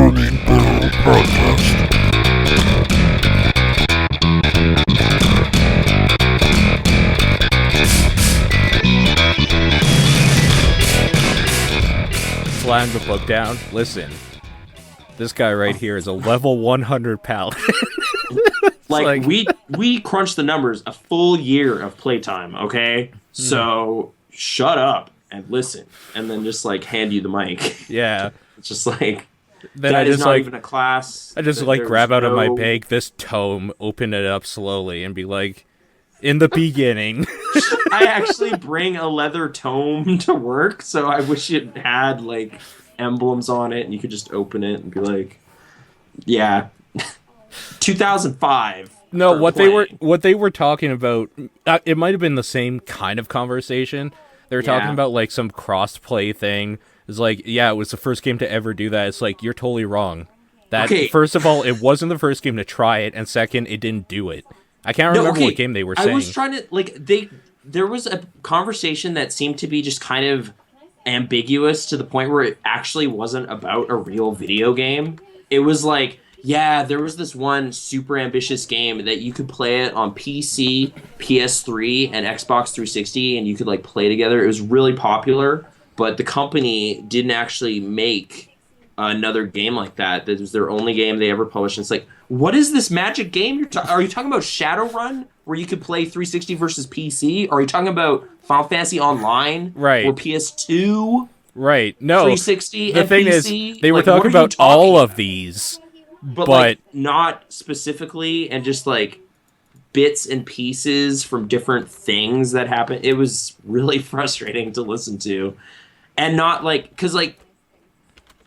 Burning Barrel Podcast. Slam the book down. Listen, this guy right here is a level 100 paladin. like we crunched the numbers, a full year of playtime, okay? So shut up and listen, and then just like hand you the mic. Yeah. It's just like then that I is just not like even a class. I just like grab out of my bag this tome, open it up slowly, and be like, in the beginning. I actually bring a leather tome to work, so I wish it had like emblems on it, and you could just open it and be like, yeah. 2005. No, what they were talking about, it might have been the same kind of conversation. They were talking about like some cross-play thing. It's like, yeah, it was the first game to ever do that. It's like, you're totally wrong. That First of all, it wasn't the first game to try it, and second, it didn't do it. I can't remember what game they were saying. I was trying to there was a conversation that seemed to be just kind of ambiguous to the point where it actually wasn't about a real video game. It was like, yeah, there was this one super ambitious game that you could play it on PC, PS3, and Xbox 360, and you could like play together. It was really popular, but the company didn't actually make another game like that. That was their only game they ever published. And it's like, what is this magic game? Are you talking about Shadowrun, where you could play 360 versus PC? Or are you talking about Final Fantasy Online, right? Or PS2, right? No, 360. The and thing PC? is, they were talking about all of these. But like, not specifically, and just like bits and pieces from different things that happen. It was really frustrating to listen to, and not like, because like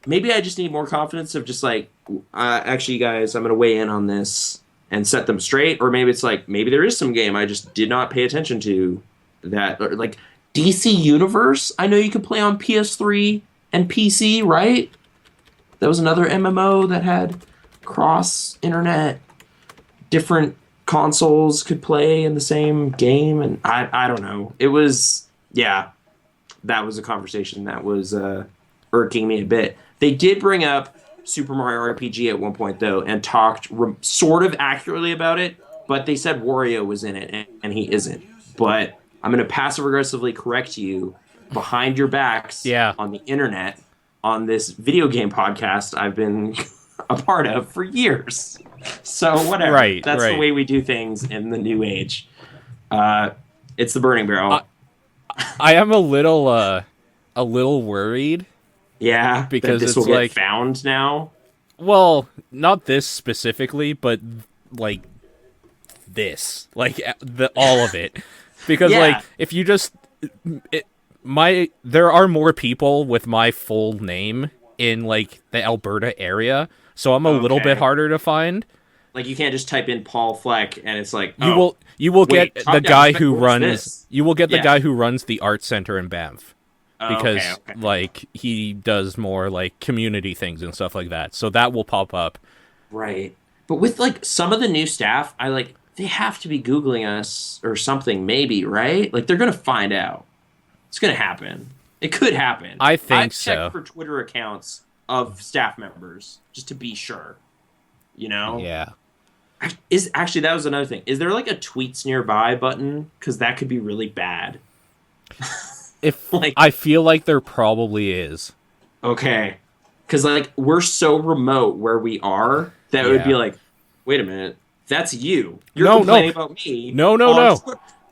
maybe I just need more confidence of just like, actually, guys, I'm gonna weigh in on this and set them straight. Or maybe it's like, maybe there is some game I just did not pay attention to that, or like DC Universe. I know you could play on PS3 and PC, right? That was another MMO that had cross internet, different consoles could play in the same game, and I don't know. It was, yeah, that was a conversation that was irking me a bit. They did bring up Super Mario RPG at one point though, and talked sort of accurately about it, but they said Wario was in it, and he isn't. But I'm going to passive aggressively correct you behind your backs on the internet on this video game podcast I've been a part of for years. So whatever. Right, That's the way we do things in the new age. It's the Burning Barrel. I am a little worried. Yeah, because this it's will get like found now. Well, not this specifically, but like this, like all of it, because like if you just there are more people with my full name in like the Alberta area, so I'm a little bit harder to find. Like you can't just type in Paul Fleck and it's like you will get the guy who runs this? You will get the guy who runs the art center in Banff. Because okay. like he does more like community things and stuff like that, so that will pop up. Right, but with like some of the new staff, they have to be Googling us or something, maybe, right? Like they're gonna find out. It's gonna happen. It could happen. I think I've checked for Twitter accounts of staff members just to be sure. You know? Yeah. That was another thing. Is there like a tweets nearby button? Because that could be really bad. If like, I feel like there probably is. Okay. Because like we're so remote where we are that it would be like, wait a minute, that's you. You're complaining about me. No.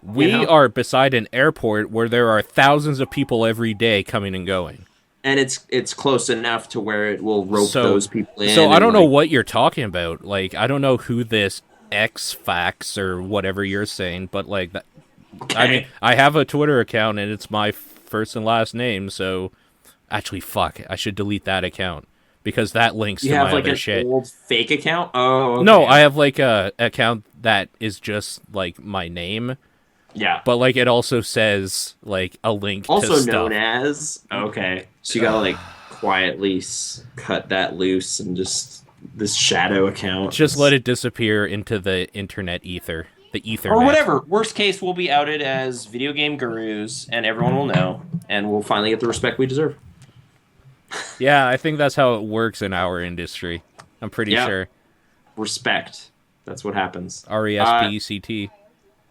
We are beside an airport where there are thousands of people every day coming and going. And it's close enough to where it will rope those people in. So I don't know what you're talking about. Like, I don't know who this X-Fax or whatever you're saying, but like that. Okay. I mean, I have a Twitter account and it's my first and last name, so actually, fuck, I should delete that account because that links to my other shit. You have like an old fake account? Oh, okay. No, I have like a account that is just like my name. Yeah. But like it also says like a link to stuff. Also known as, okay. So you gotta like quietly cut that loose and just this shadow account. Just let it disappear into the internet ether. The Ethernet. Or whatever. Worst case, we'll be outed as video game gurus, and everyone will know, and we'll finally get the respect we deserve. Yeah, I think that's how it works in our industry. I'm pretty Yeah. sure. Respect. That's what happens. RESPECT.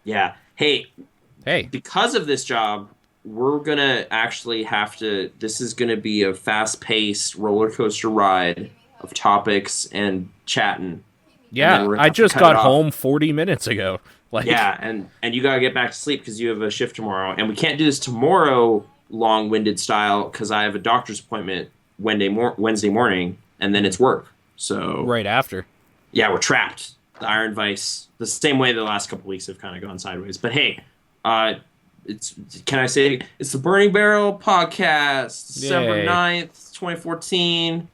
Yeah. Hey, Hey. because of this job, we're gonna actually have to. This is gonna be a fast-paced roller coaster ride of topics and chatting, and then Yeah, we're gonna I have to just cut it got off. home 40 minutes ago. Yeah, and you gotta get back to sleep because you have a shift tomorrow, and we can't do this tomorrow long-winded style because I have a doctor's appointment Wednesday morning, and then it's work. So right after. yeah, we're trapped. The Iron Vice, the same way the last couple weeks have kind of gone sideways. But hey, uh, it's can I say it's the Burning Barrel podcast, December Yay. 9th, 2014.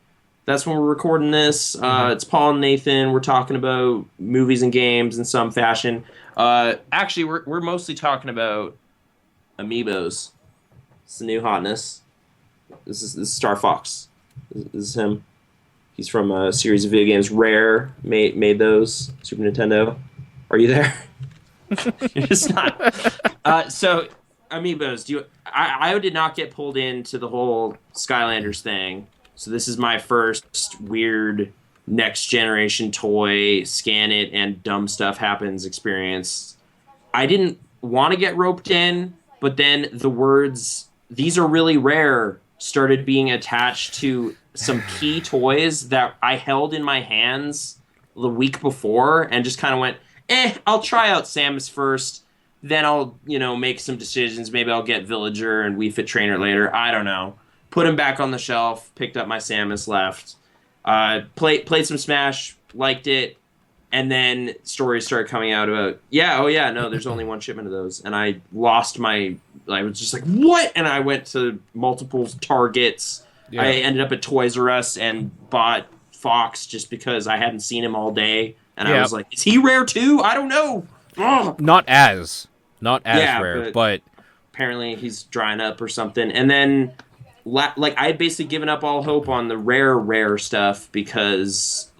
That's when we're recording this. Mm-hmm. It's Paul and Nathan. We're talking about movies and games in some fashion. Actually, we're mostly talking about Amiibos. It's the new hotness. This is Star Fox. This is him. He's from a series of video games. Rare made those. Super Nintendo. Are you there? You're just not. So, Amiibos. I did not get pulled into the whole Skylanders thing. So this is my first weird next generation toy, scan it and dumb stuff happens experience. I didn't want to get roped in, but then the words, these are really rare, started being attached to some key toys that I held in my hands the week before and just kind of went, I'll try out Samus first. Then I'll, make some decisions. Maybe I'll get Villager and Wii Fit Trainer later. I don't know. Put him back on the shelf, picked up my Samus, left. Played some Smash, liked it, and then stories started coming out about, there's only one shipment of those. And I lost I was just like, what? And I went to multiple Targets. Yeah. I ended up at Toys R Us and bought Fox just because I hadn't seen him all day. And I was like, is he rare too? I don't know. Ugh. Not as rare, but apparently he's drying up or something. And then I had basically given up all hope on the rare stuff because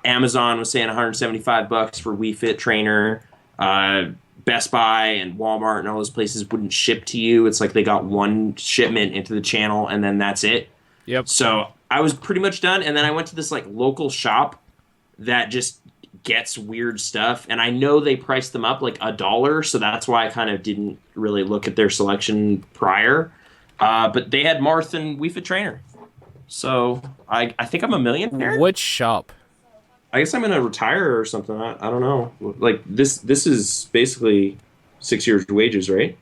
Amazon was saying $175 for Wii Fit Trainer. Best Buy and Walmart and all those places wouldn't ship to you. It's like they got one shipment into the channel and then that's it. Yep. So I was pretty much done. And then I went to this local shop that just gets weird stuff. And I know they priced them up $1. So that's why I kind of didn't really look at their selection prior. But they had Marth and Wii Fit Trainer. So I think I'm a millionaire. Which shop? I guess I'm going to retire or something. I don't know. This is basically 6 years' wages, right?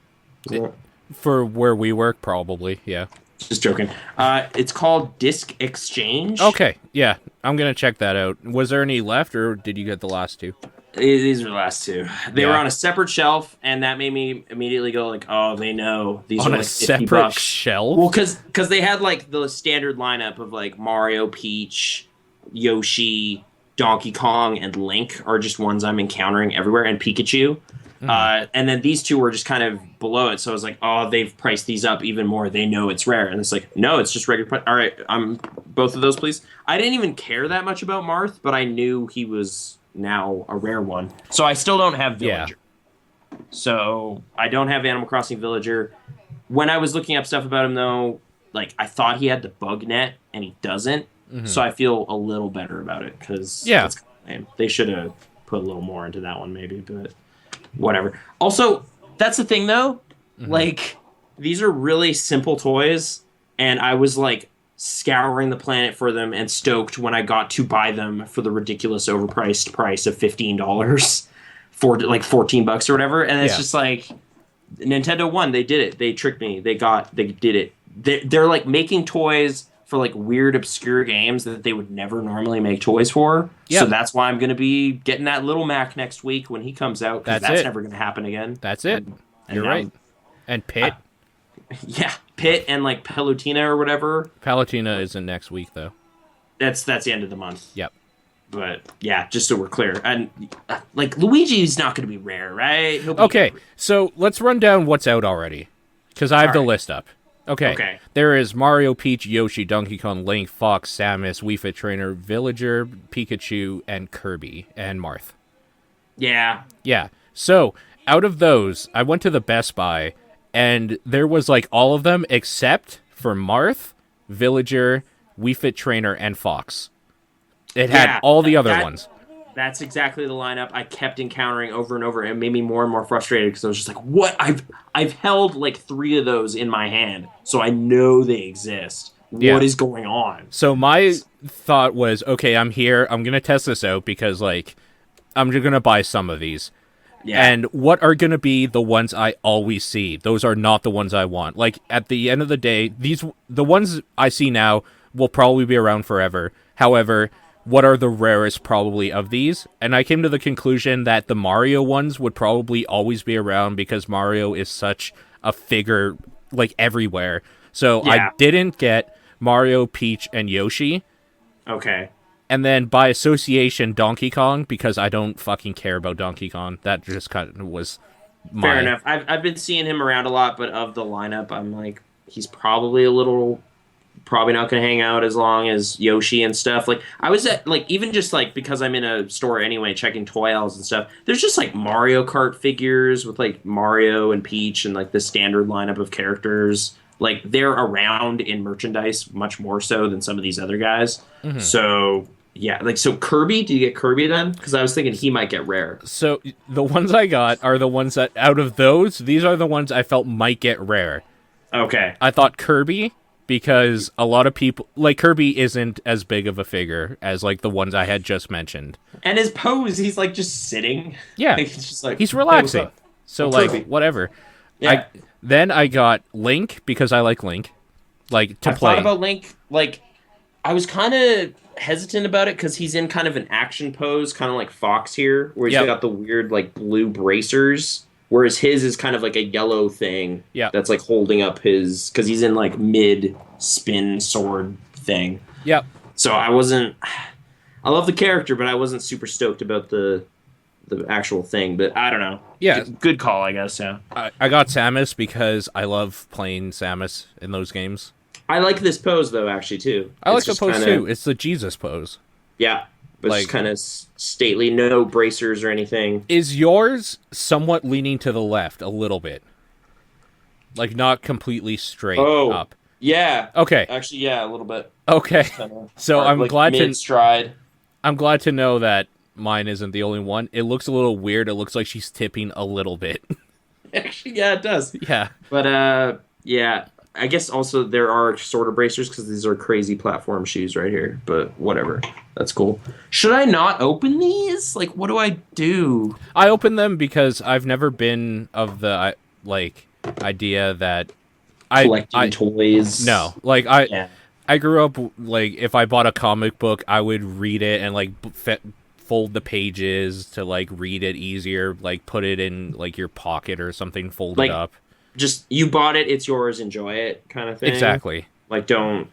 For where we work, probably, yeah. Just joking. It's called Disc Exchange. Okay, yeah. I'm going to check that out. Was there any left, or did you get the last two? These are the last two. They were on a separate shelf, and that made me immediately go oh, they know. These on are a $50. separate shelf? Well, because they had the standard lineup of Mario, Peach, Yoshi, Donkey Kong, and Link are just ones I'm encountering everywhere, and Pikachu. And then these two were just kind of below it, so I was like, oh, they've priced these up even more. They know it's rare. And it's no, it's just regular price. All right, both of those, please. I didn't even care that much about Marth, but I knew he was now a rare one. So I still don't have Villager. Yeah. So I don't have Animal Crossing Villager. When I was looking up stuff about him, though, I thought he had the bug net, and he doesn't. Mm-hmm. So I feel a little better about it, because they should have put a little more into that one, maybe, but whatever. Also, that's the thing, though. Mm-hmm. These are really simple toys, and I was, scouring the planet for them and stoked when I got to buy them for the ridiculous overpriced price of $15 for, $14 or whatever, and it's just Nintendo won. They did it. They tricked me. They did it. They're, making toys for weird obscure games that they would never normally make toys for. Yep. So that's why I'm going to be getting that Little Mac next week when he comes out, because that's never going to happen again. That's it. You're right. And Pit. Pit and Palutena or whatever. Palutena isn't next week though. That's the end of the month. Yep. But yeah, just so we're clear, and Luigi's not going to be rare, right? Okay, so let's run down what's out already, because I have the list up. Okay. There is Mario, Peach, Yoshi, Donkey Kong, Link, Fox, Samus, Wii Fit Trainer, Villager, Pikachu, and Kirby, and Marth. Yeah. Yeah. So, out of those, I went to the Best Buy, and there was all of them except for Marth, Villager, Wii Fit Trainer, and Fox. It had all the other ones. That's exactly the lineup I kept encountering over and over, and it made me more and more frustrated because I was just like, "What? I've held like 3 of those in my hand, so I know they exist. What is going on?" So my thought was, okay, I'm here. I'm gonna test this out because like I'm just gonna buy some of these. Yeah. And what are gonna be the ones I always see? Those are not the ones I want. Like at the end of the day, the ones I see now will probably be around forever. However, what are the rarest probably of these? And I came to the conclusion that the Mario ones would probably always be around because Mario is such a figure like everywhere. So I didn't get Mario, Peach, and Yoshi. Okay. And then by association, Donkey Kong, because I don't fucking care about Donkey Kong. That just kind of was Fair enough. I've been seeing him around a lot, but of the lineup, I'm like, he's probably not going to hang out as long as Yoshi and stuff. Like, I was at, like, even just, like, because I'm in a store anyway, checking toy aisles and stuff, there's just, like, Mario Kart figures with, like, Mario and Peach and, like, the standard lineup of characters. Like, they're around in merchandise much more so than some of these other guys. Mm-hmm. So, yeah. Like, so Kirby, do you get Kirby then? Because I was thinking he might get rare. So, the ones I got are the ones that, out of those, these are the ones I felt might get rare. Okay. I thought Kirby, because a lot of people, like, Kirby isn't as big of a figure as, like, the ones I had just mentioned. And his pose, he's, like, just sitting. Yeah. Like, he's just like, he's relaxing. Hey, so, like, Kirby. whatever. Yeah. Then I got Link, because I like Link. Like, to play. I thought about Link, like, I was kind of hesitant about it, because he's in kind of an action pose, kind of like Fox here, where he's got the weird, like, blue bracers. Whereas his is kind of like a yellow thing that's like holding up his, because he's in like mid-spin sword thing. Yep. So I love the character, but I wasn't super stoked about the actual thing. But I don't know. Yeah. Good call, I guess, yeah. I got Samus because I love playing Samus in those games. I like this pose, though, actually, too. I like the pose, too. It's the Jesus pose. Yeah. But like, it's kind of stately, no bracers or anything. Is yours somewhat leaning to the left a little bit? Like, not completely straight up? Yeah. Okay. Actually, yeah, a little bit. Okay. So I'm like glad mid-stride. I'm glad to know that mine isn't the only one. It looks a little weird. It looks like she's tipping a little bit. Actually, yeah, it does. Yeah. But, yeah. I guess also there are sort of bracers because these are crazy platform shoes right here. But whatever. That's cool. Should I not open these? Like, what do I do? I open them because I've never been of the, like, idea that collecting toys. No. Like, I grew up, like, if I bought a comic book, I would read it and, like, fold the pages to, like, read it easier. Like, put it in, like, your pocket or something, fold it up. Just, you bought it, it's yours, enjoy it, kind of thing. Exactly. Like, don't...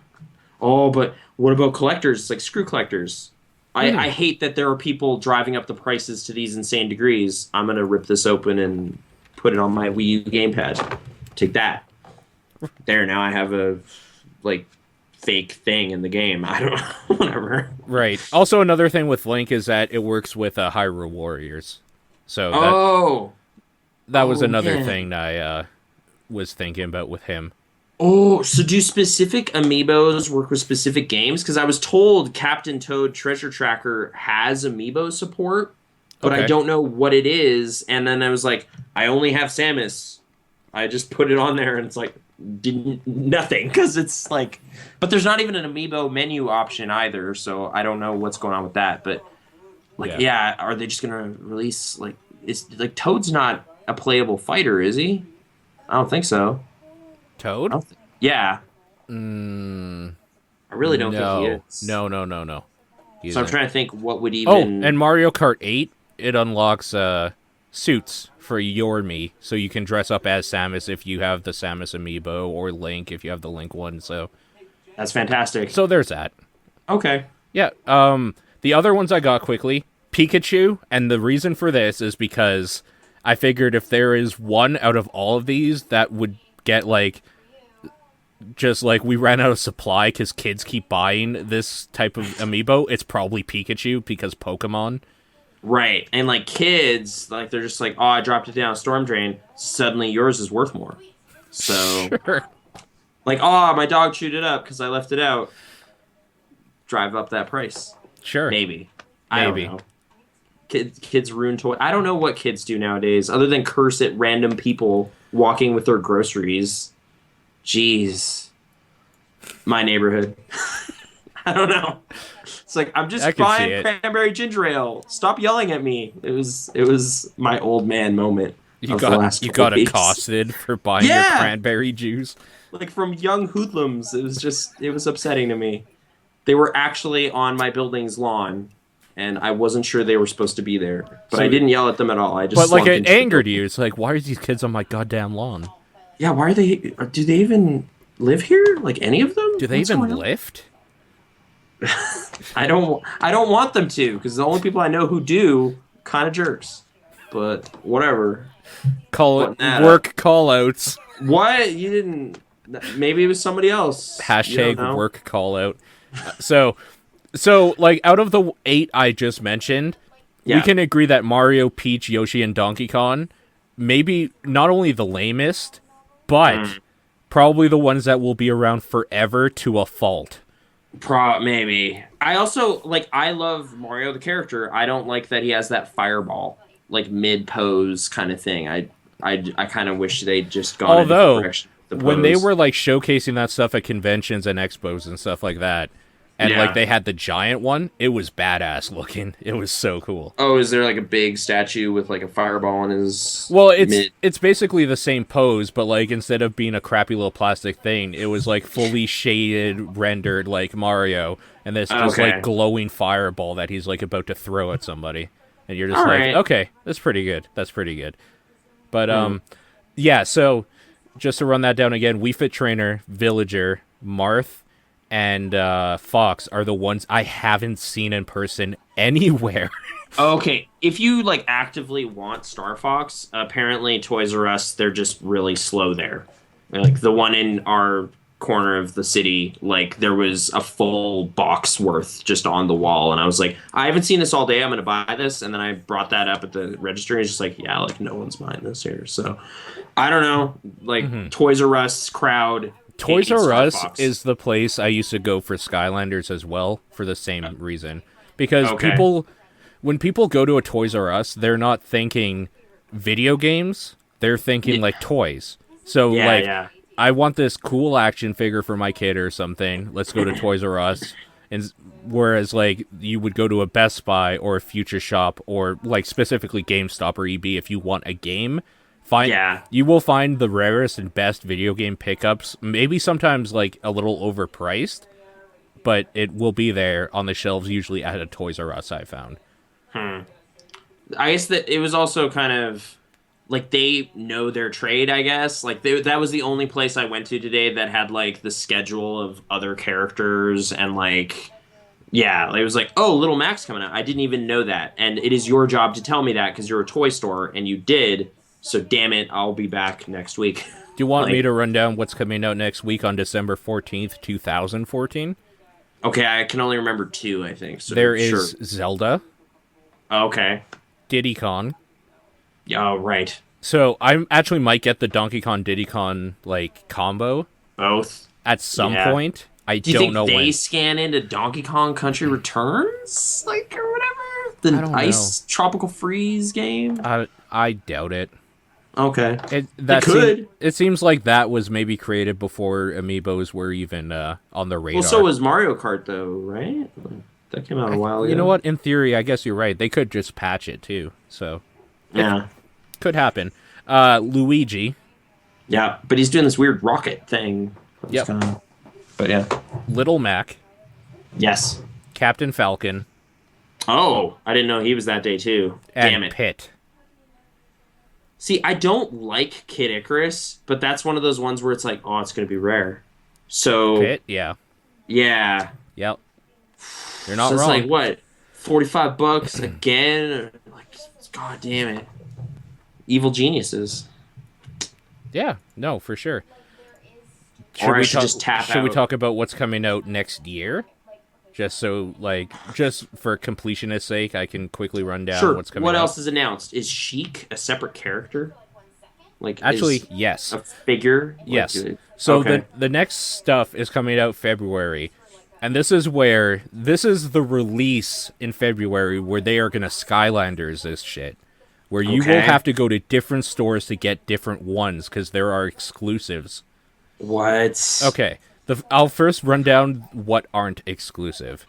Oh, but what about collectors? It's like, screw collectors. I hate that there are people driving up the prices to these insane degrees. I'm going to rip this open and put it on my Wii U gamepad. Take that. There, now I have a, like, fake thing in the game. I don't know. Whatever. Right. Also, another thing with Link is that it works with Hyrule Warriors. So that was another thing I was thinking about with him. Oh, so do specific Amiibos work with specific games? Because I was told Captain Toad Treasure Tracker has Amiibo support, but I don't know what it is. And then I was like, I only have Samus. I just put it on there, and it's like, nothing. Because it's like... But there's not even an Amiibo menu option either, so I don't know what's going on with that. But, like, are they just going to release... Like, Toad's not a playable fighter, is he? I don't think so. Toad? Yeah. I really don't think he is. No. So I'm trying to think what would even... Oh, and Mario Kart 8, it unlocks suits for your me, so you can dress up as Samus if you have the Samus amiibo, or Link if you have the Link one, so... That's fantastic. So there's that. Okay. Yeah, the other ones I got quickly, Pikachu, and the reason for this is because I figured if there is one out of all of these that would get, like... just like we ran out of supply because kids keep buying this type of amiibo, it's probably Pikachu because Pokemon. Right. And like kids, like they're just like, oh, I dropped it down a storm drain. Suddenly yours is worth more. So sure. Like, oh, my dog chewed it up because I left it out. Drive up that price. Sure. Maybe. I don't Maybe. know. Kids ruin toys. I don't know what kids do nowadays other than curse at random people walking with their groceries. Jeez. My neighborhood. I don't know. It's like, I'm just buying cranberry ginger ale. Stop yelling at me. It was my old man moment. You got accosted for buying your cranberry juice. Like from young hoodlums. It was upsetting to me. They were actually on my building's lawn, and I wasn't sure they were supposed to be there. But I didn't yell at them at all. I just But like it angered you. It's like, why are these kids on my goddamn lawn? Yeah, why are they? Do they even live here? Like any of them? Do they even lift? I don't want them to, because the only people I know who do kind of jerks. But whatever. Work call-outs. What? You didn't? Maybe it was somebody else. Hashtag work call-out. So like out of the 8 I just mentioned, we can agree that Mario, Peach, Yoshi, and Donkey Kong maybe not only the lamest, but probably the ones that will be around forever to a fault. Maybe. I also, like, I love Mario the character. I don't like that he has that fireball, like, mid-pose kind of thing. I kind of wish they'd just gone in a different direction. When they were, like, showcasing that stuff at conventions and expos and stuff like that, and, like, they had the giant one, it was badass looking. It was so cool. Oh, is there, like, a big statue with, like, a fireball on his... Well, it's basically the same pose, but, like, instead of being a crappy little plastic thing, it was, like, fully shaded, rendered, like, Mario, and this just, like, glowing fireball that he's, like, about to throw at somebody. And you're just okay, that's pretty good. That's pretty good. But, yeah, so, just to run that down again, Wii Fit Trainer, Villager, Marth, and Fox are the ones I haven't seen in person anywhere. Okay, if you like actively want Star Fox, apparently Toys R Us, they're just really slow there. Like the one in our corner of the city, like there was a full box worth just on the wall, and I was like, I haven't seen this all day, I'm gonna buy this. And then I brought that up at the register, and it's just like, yeah, like no one's buying this here. So I don't know, like Toys R Us crowd. Toys R Us is the place I used to go for Skylanders as well, for the same reason. Because when people go to a Toys R Us, they're not thinking video games, they're thinking like toys. So I want this cool action figure for my kid or something, let's go to Toys R Us. And whereas like you would go to a Best Buy or a Future Shop or like specifically GameStop or EB if you want a game, you will find the rarest and best video game pickups, maybe sometimes like a little overpriced, but it will be there on the shelves, usually at a Toys R Us, I found. I guess that it was also kind of like they know their trade, I guess. Like that was the only place I went to today that had like the schedule of other characters and like, yeah, it was like, oh, Little Mac's coming out. I didn't even know that. And it is your job to tell me that because you're a toy store and you did. So damn it, I'll be back next week. Do you want me to run down what's coming out next week on December 14th, 2014? Okay, I can only remember 2, I think. So there is Zelda. Okay. Diddy Kong. Oh, right. So I actually might get the Donkey Kong Diddy Kong like combo. Both. At some point. I Do you don't think know they when. scan into Donkey Kong Country Returns? Like, or whatever? The ice tropical freeze game? I doubt it. Okay. It seems like that was maybe created before Amiibos were even on the radar. Well, so was Mario Kart, though, right? That came out a while ago. You know what? In theory, I guess you're right. They could just patch it, too. So, yeah. Could happen. Luigi. Yeah, but he's doing this weird rocket thing. Yep. But yeah. Little Mac. Yes. Captain Falcon. Oh, I didn't know he was that day, too. Damn it. Pit. See, I don't like Kid Icarus, but that's one of those ones where it's like, oh, it's going to be rare. So Pit, yeah. Yeah. Yep. You're not so wrong. It's like, what, $45 again? Like, God damn it. Evil geniuses. Yeah, no, for sure. Should we talk about what's coming out next year? Just so, like, just for completionist's sake, I can quickly run down what's coming out. What else is announced? Is Sheik a separate character? Like, actually, yes. A figure? Yes. So Okay. the next stuff is coming out February. And this is the release in February where they are going to Skylanders this shit. Where you will Okay. have to go to different stores to get different ones because there are exclusives. What? Okay, I'll first run down what aren't exclusive.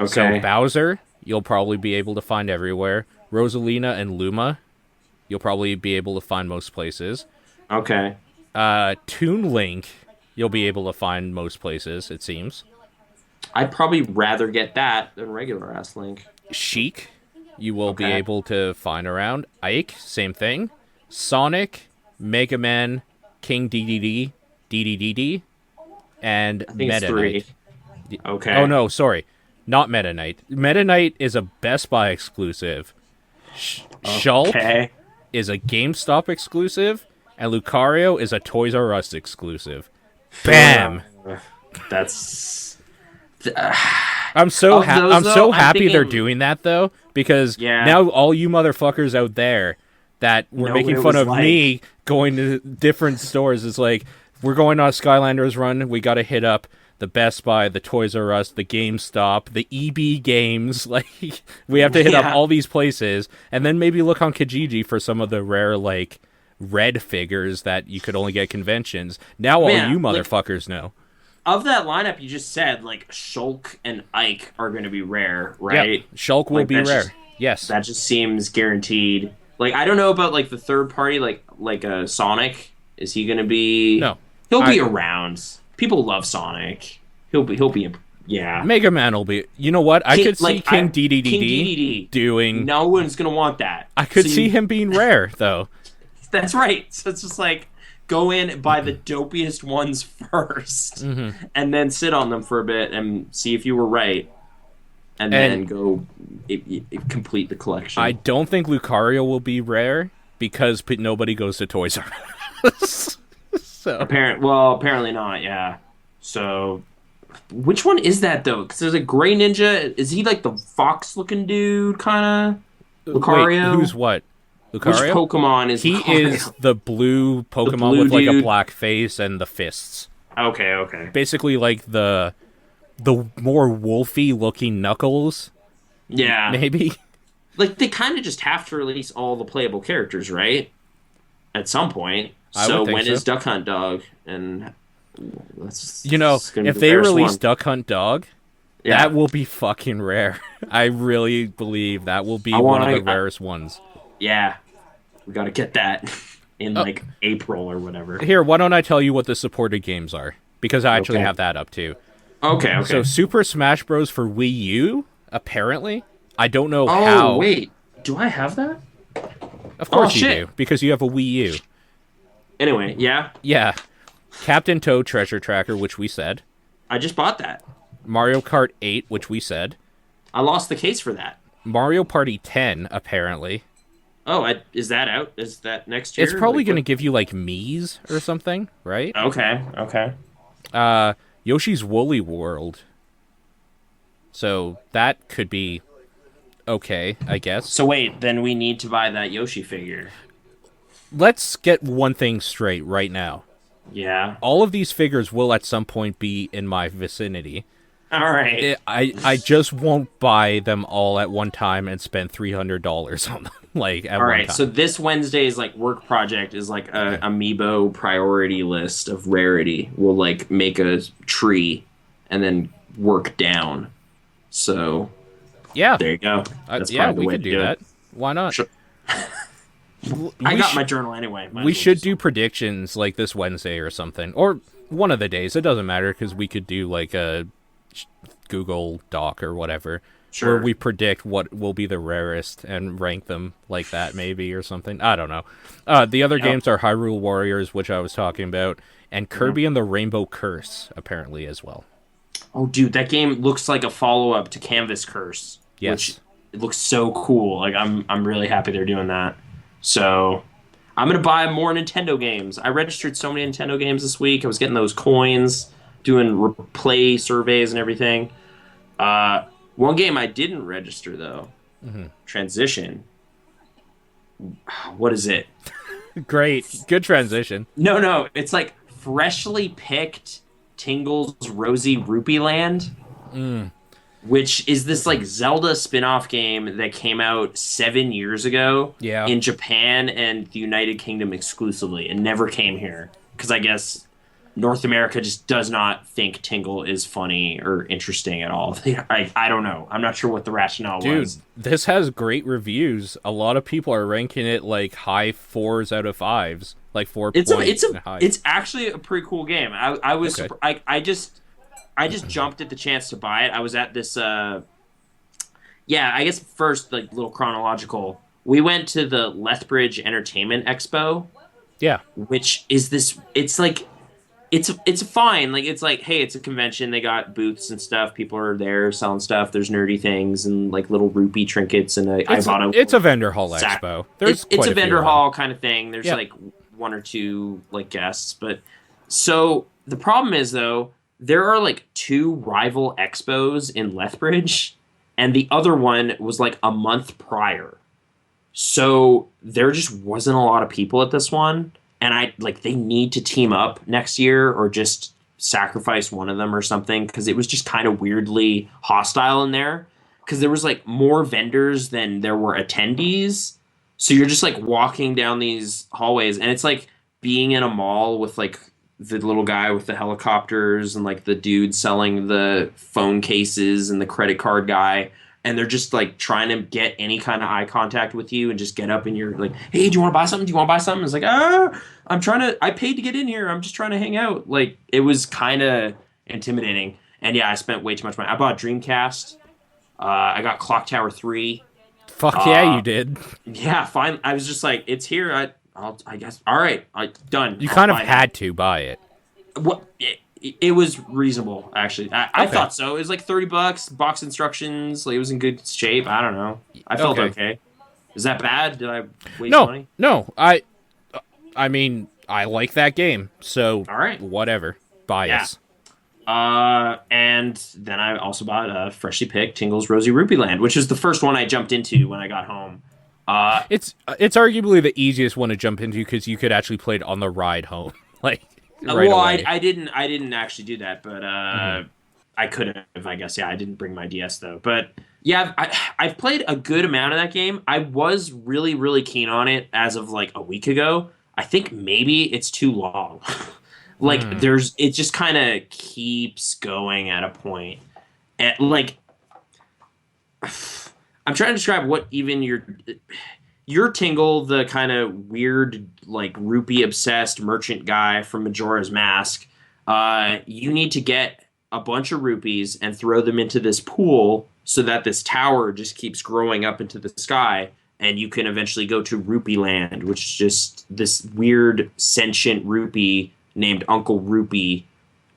So Okay. Bowser, you'll probably be able to find everywhere. Rosalina and Luma, you'll probably be able to find most places. Okay. Toon Link, you'll be able to find most places, it seems. I'd probably rather get that than regular ass Link. Sheik, you will be Okay. able to find around. Ike, same thing. Sonic, Mega Man, King DDD, DDDD, and I think it's Meta 3. Knight. Okay. Oh no, sorry. Not Meta Knight. Meta Knight is a Best Buy exclusive. Shulk Okay. is a GameStop exclusive, and Lucario is a Toys R Us exclusive. Bam! That's I'm so Of those, I'm though, so I'm happy they're thinking- doing that though, because Yeah. now all you motherfuckers out there that were Know making what it fun was of like. me going to different stores is like, we're going on a Skylanders run, we got to hit up the Best Buy, the Toys R Us, the GameStop, the EB Games. Like, we have to hit up Yeah. all these places, and then maybe look on Kijiji for some of the rare, like, red figures that you could only get at conventions. Now all Man, you like- motherfuckers know. of that lineup you just said. Like Shulk and Ike are going to be rare, right? Yep. Shulk will Like, be that's rare. just- Yes. That just seems guaranteed. Like I don't know about like the third party, like Sonic. Is he going to be? No. He'll be I- around. People love Sonic. He'll be. Yeah. Mega Man will be. You know what? I could see King DDDD King DDD. doing. No one's gonna want that. I could So see him being rare though. That's right. So it's just like go in and buy the dopiest ones 1st Mm-hmm. and then sit on them for a bit and see if you were right, and then go complete the collection. I don't think Lucario will be rare because nobody goes to Toys R Us. So apparently not. Yeah. So, which one is that though? Because there's a gray ninja. Is he like the fox-looking dude, kind of? Lucario. Wait, who's what? Which Lucario? Pokemon is? He Lucario? is the blue Pokemon blue with like a dude. black face and the fists. Okay. Basically, like the more wolfy looking Knuckles, Yeah. maybe. Like they kind of just have to release all the playable characters, right? At some point. I So would think when so. is Duck Hunt Dog? And You know, it's gonna be if the they rarest release one. Duck Hunt Dog, Yeah. that will be fucking rare. I really believe that will be I one wanna- of the rarest ones. Yeah, we got to get that in Oh. like April or whatever. Here, why don't I tell you what the supported games are? Because I actually Okay. have that up too. Okay. So Super Smash Bros. For Wii U, apparently. I don't know Oh how. wait, do I have that? Of course you shit. do, because you have a Wii U. Anyway, yeah, Yeah. Captain Toad Treasure Tracker, which we said. I just bought that. Mario Kart 8, which we said. I lost the case for that. Mario Party 10, apparently. Oh, is that out? Is that next year? It's probably Like, going to give you, like, Mii's or something, right? Okay. Yoshi's Woolly World. So that could be okay, I guess. So wait, then we need to buy that Yoshi figure. Let's get one thing straight right now. Yeah. All of these figures will at some point be in my vicinity. All right. I just won't buy them all at one time and spend $300 on them, like, at All one right. time. So this Wednesday's like work project is like a Amiibo priority list of rarity. We'll like make a tree and then work down. So Yeah. there you go. That's yeah, probably the we way could to do it. that. Why not? Sure. We I got sh- my journal anyway. Might We as well should just- do predictions like this Wednesday or something, or one of the days. It doesn't matter because we could do like a Google Doc or whatever, Sure. where we predict what will be the rarest and rank them like that, maybe or something. I don't know. The other games are Hyrule Warriors, which I was talking about, and Kirby and the Rainbow Curse, apparently as well. Oh, dude, that game looks like a follow-up to Canvas Curse. Yes. Which it looks so cool. Like I'm really happy they're doing that. So I'm gonna buy more Nintendo games. I registered so many Nintendo games this week. I was getting those coins, doing replay surveys and everything. One game I didn't register though. Transition. What is it? Great, good transition. No, it's like freshly picked Tingle's Rosy Rupee Land, which is this like Zelda spin-off game that came out 7 years ago Yeah. in Japan and the United Kingdom exclusively, and never came here because I guess North America just does not think Tingle is funny or interesting at all. I don't know. I'm not sure what the rationale was. Dude, this has great reviews. A lot of people are ranking it like high 4s out of 5s, like 4 points. It's actually a pretty cool game. I was Okay. I just jumped at the chance to buy it. I was at this I guess first, like, little chronological. We went to the Lethbridge Entertainment Expo, Yeah. which is this. It's like it's fine. Like, it's like, hey, it's a convention. They got booths and stuff. People are there selling stuff. There's nerdy things and like little rupee trinkets. And It's a vendor hall expo. It's quite a vendor few of hall kind of thing. There's Yeah. like one or two like guests, but so the problem is, though, there are like 2 rival expos in Lethbridge, and the other one was like a month prior. So there just wasn't a lot of people at this one. And they need to team up next year or just sacrifice one of them or something, because it was just kind of weirdly hostile in there, because there was like more vendors than there were attendees. So you're just like walking down these hallways, and it's like being in a mall with like the little guy with the helicopters and like the dude selling the phone cases and the credit card guy. And they're just like trying to get any kind of eye contact with you and just get up and you're like, hey, do you want to buy something? Do you want to buy something? It's like, I paid to get in here. I'm just trying to hang out. Like, it was kind of intimidating. And yeah, I spent way too much money. I bought Dreamcast. I got Clock Tower 3. Fuck yeah, you did. Yeah, fine. I was just like, it's here. I guess. All right, done. You kind of had to buy it. What? It was reasonable, actually. I Okay. thought so. It was like $30, box instructions. Like, it was in good shape. I don't know. I felt okay. Is that bad? Did I waste money? No. I mean, I like that game, so All right. whatever. Bias. And then I also bought freshly picked Tingle's Rosy Rupee Land, which is the first one I jumped into when I got home. It's arguably the easiest one to jump into because you could actually play it on the ride home, like right away. I didn't actually do that, but I could have, I guess. Yeah, I didn't bring my DS though, but yeah, I've played a good amount of that game. I was really, really keen on it as of like a week ago. I think maybe it's too long. Like, it just kind of keeps going at a point. And like, I'm trying to describe what even your Tingle, the kind of weird, like, rupee obsessed merchant guy from Majora's Mask. You need to get a bunch of rupees and throw them into this pool so that this tower just keeps growing up into the sky, and you can eventually go to Rupee Land, which is just this weird sentient rupee named Uncle Rupee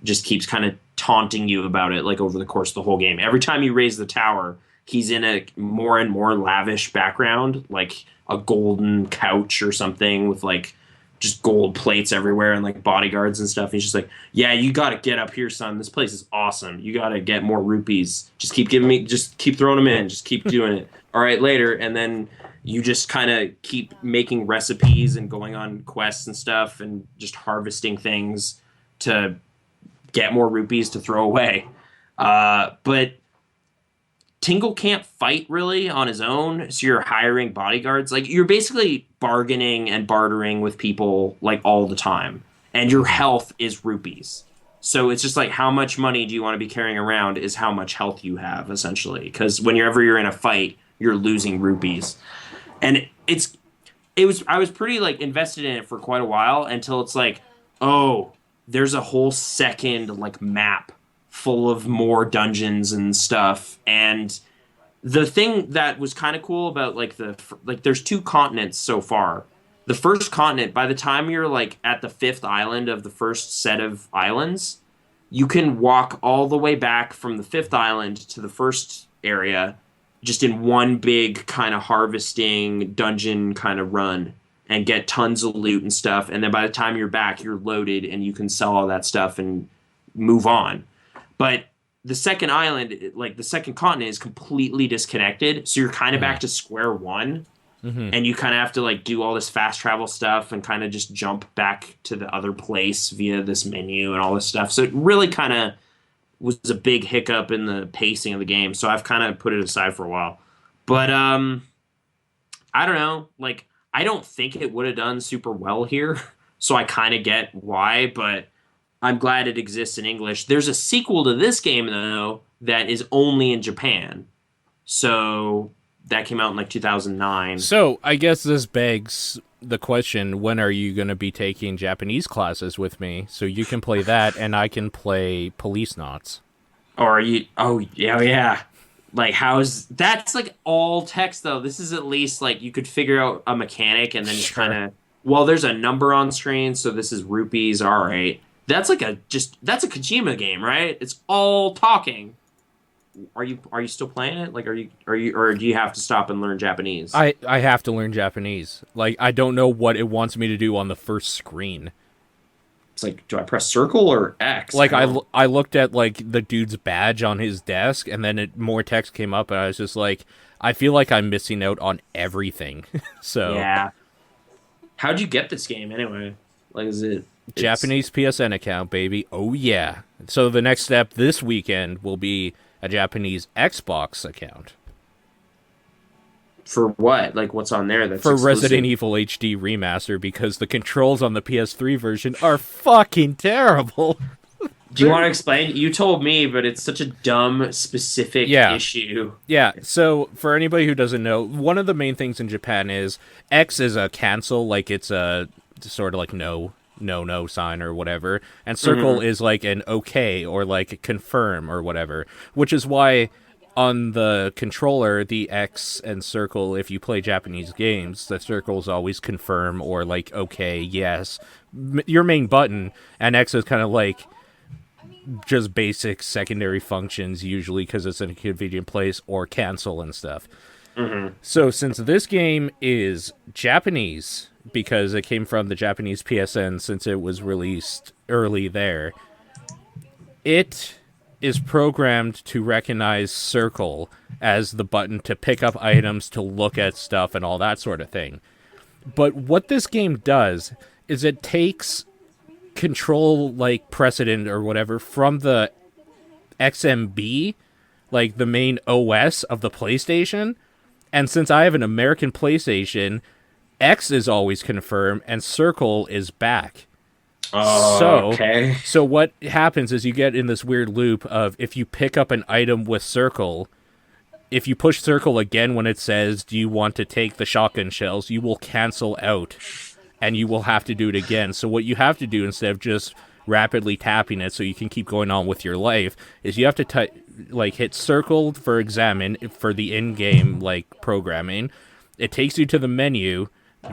just keeps kind of taunting you about it, like, over the course of the whole game. Every time you raise the tower, he's in a more and more lavish background, like a golden couch or something with like just gold plates everywhere and like bodyguards and stuff. He's just like, yeah, you got to get up here, son. This place is awesome. You got to get more rupees. Just keep throwing them in. Just keep doing it. All right, later. And then you just kind of keep making recipes and going on quests and stuff and just harvesting things to get more rupees to throw away. But Tingle can't fight really on his own, so you're hiring bodyguards. Like, you're basically bargaining and bartering with people like all the time, and your health is rupees. So it's just like, how much money do you want to be carrying around is how much health you have, essentially. Because whenever you're in a fight, you're losing rupees, and I was pretty like invested in it for quite a while until it's like, oh, there's a whole second like map full of more dungeons and stuff. And the thing that was kind of cool about like there's 2 continents so far. The first continent, by the time you're like at the 5th island of the first set of islands, you can walk all the way back from the 5th island to the first area just in one big kind of harvesting dungeon kind of run and get tons of loot and stuff. And then by the time you're back, you're loaded and you can sell all that stuff and move on. But the second island, like the second continent, is completely disconnected. So you're kind of back to square one. and you kind of have to like do all this fast travel stuff and kind of just jump back to the other place via this menu and all this stuff. So it really kind of was a big hiccup in the pacing of the game. So I've kind of put it aside for a while. But I don't know. Like, I don't think it would have done super well here. So I kind of get why, but I'm glad it exists in English. There's a sequel to this game, though, that is only in Japan. So that came out in like 2009. So I guess this begs the question, when are you going to be taking Japanese classes with me so you can play that and I can play Police Knots? Or are you... Oh, yeah, yeah. Like, that's like all text, though. This is at least like you could figure out a mechanic and then just kind of... Well, there's a number on screen, so this is rupees. All right. That's a Kojima game, right? It's all talking. Are you still playing it? Like, or do you have to stop and learn Japanese? I have to learn Japanese. Like, I don't know what it wants me to do on the first screen. It's like, do I press circle or X? Like, I looked at like the dude's badge on his desk, and then more text came up, and I was just like, I feel like I'm missing out on everything. So yeah. How'd you get this game anyway? Like, is it Japanese PSN account, baby? Oh yeah. So the next step this weekend will be a Japanese Xbox account. For what? Like, what's on there that's for exclusive? Resident Evil HD Remaster, because the controls on the PS3 version are fucking terrible. Do you want to explain? You told me, but it's such a dumb, specific issue. Yeah, so for anybody who doesn't know, one of the main things in Japan is X is a cancel, like it's a sort of like no sign or whatever, and circle is like an okay or like confirm or whatever, which is why on the controller, the X and circle, if you play Japanese games, the circle is always confirm or like okay, yes, your main button, and X is kind of like just basic secondary functions, usually because it's in a convenient place, or cancel and stuff. So since this game is Japanese, because it came from the Japanese PSN since it was released early there, it is programmed to recognize circle as the button to pick up items, to look at stuff, and all that sort of thing. But what this game does is it takes control, like, precedent or whatever from the XMB, like the main OS of the PlayStation, and since I have an American PlayStation, X is always confirmed and circle is back. Oh, okay. So what happens is you get in this weird loop of, if you pick up an item with circle, if you push circle again when it says, do you want to take the shotgun shells, you will cancel out and you will have to do it again. So what you have to do, instead of just rapidly tapping it so you can keep going on with your life, is you have to hit circle for examine for the in-game like programming. It takes you to the menu.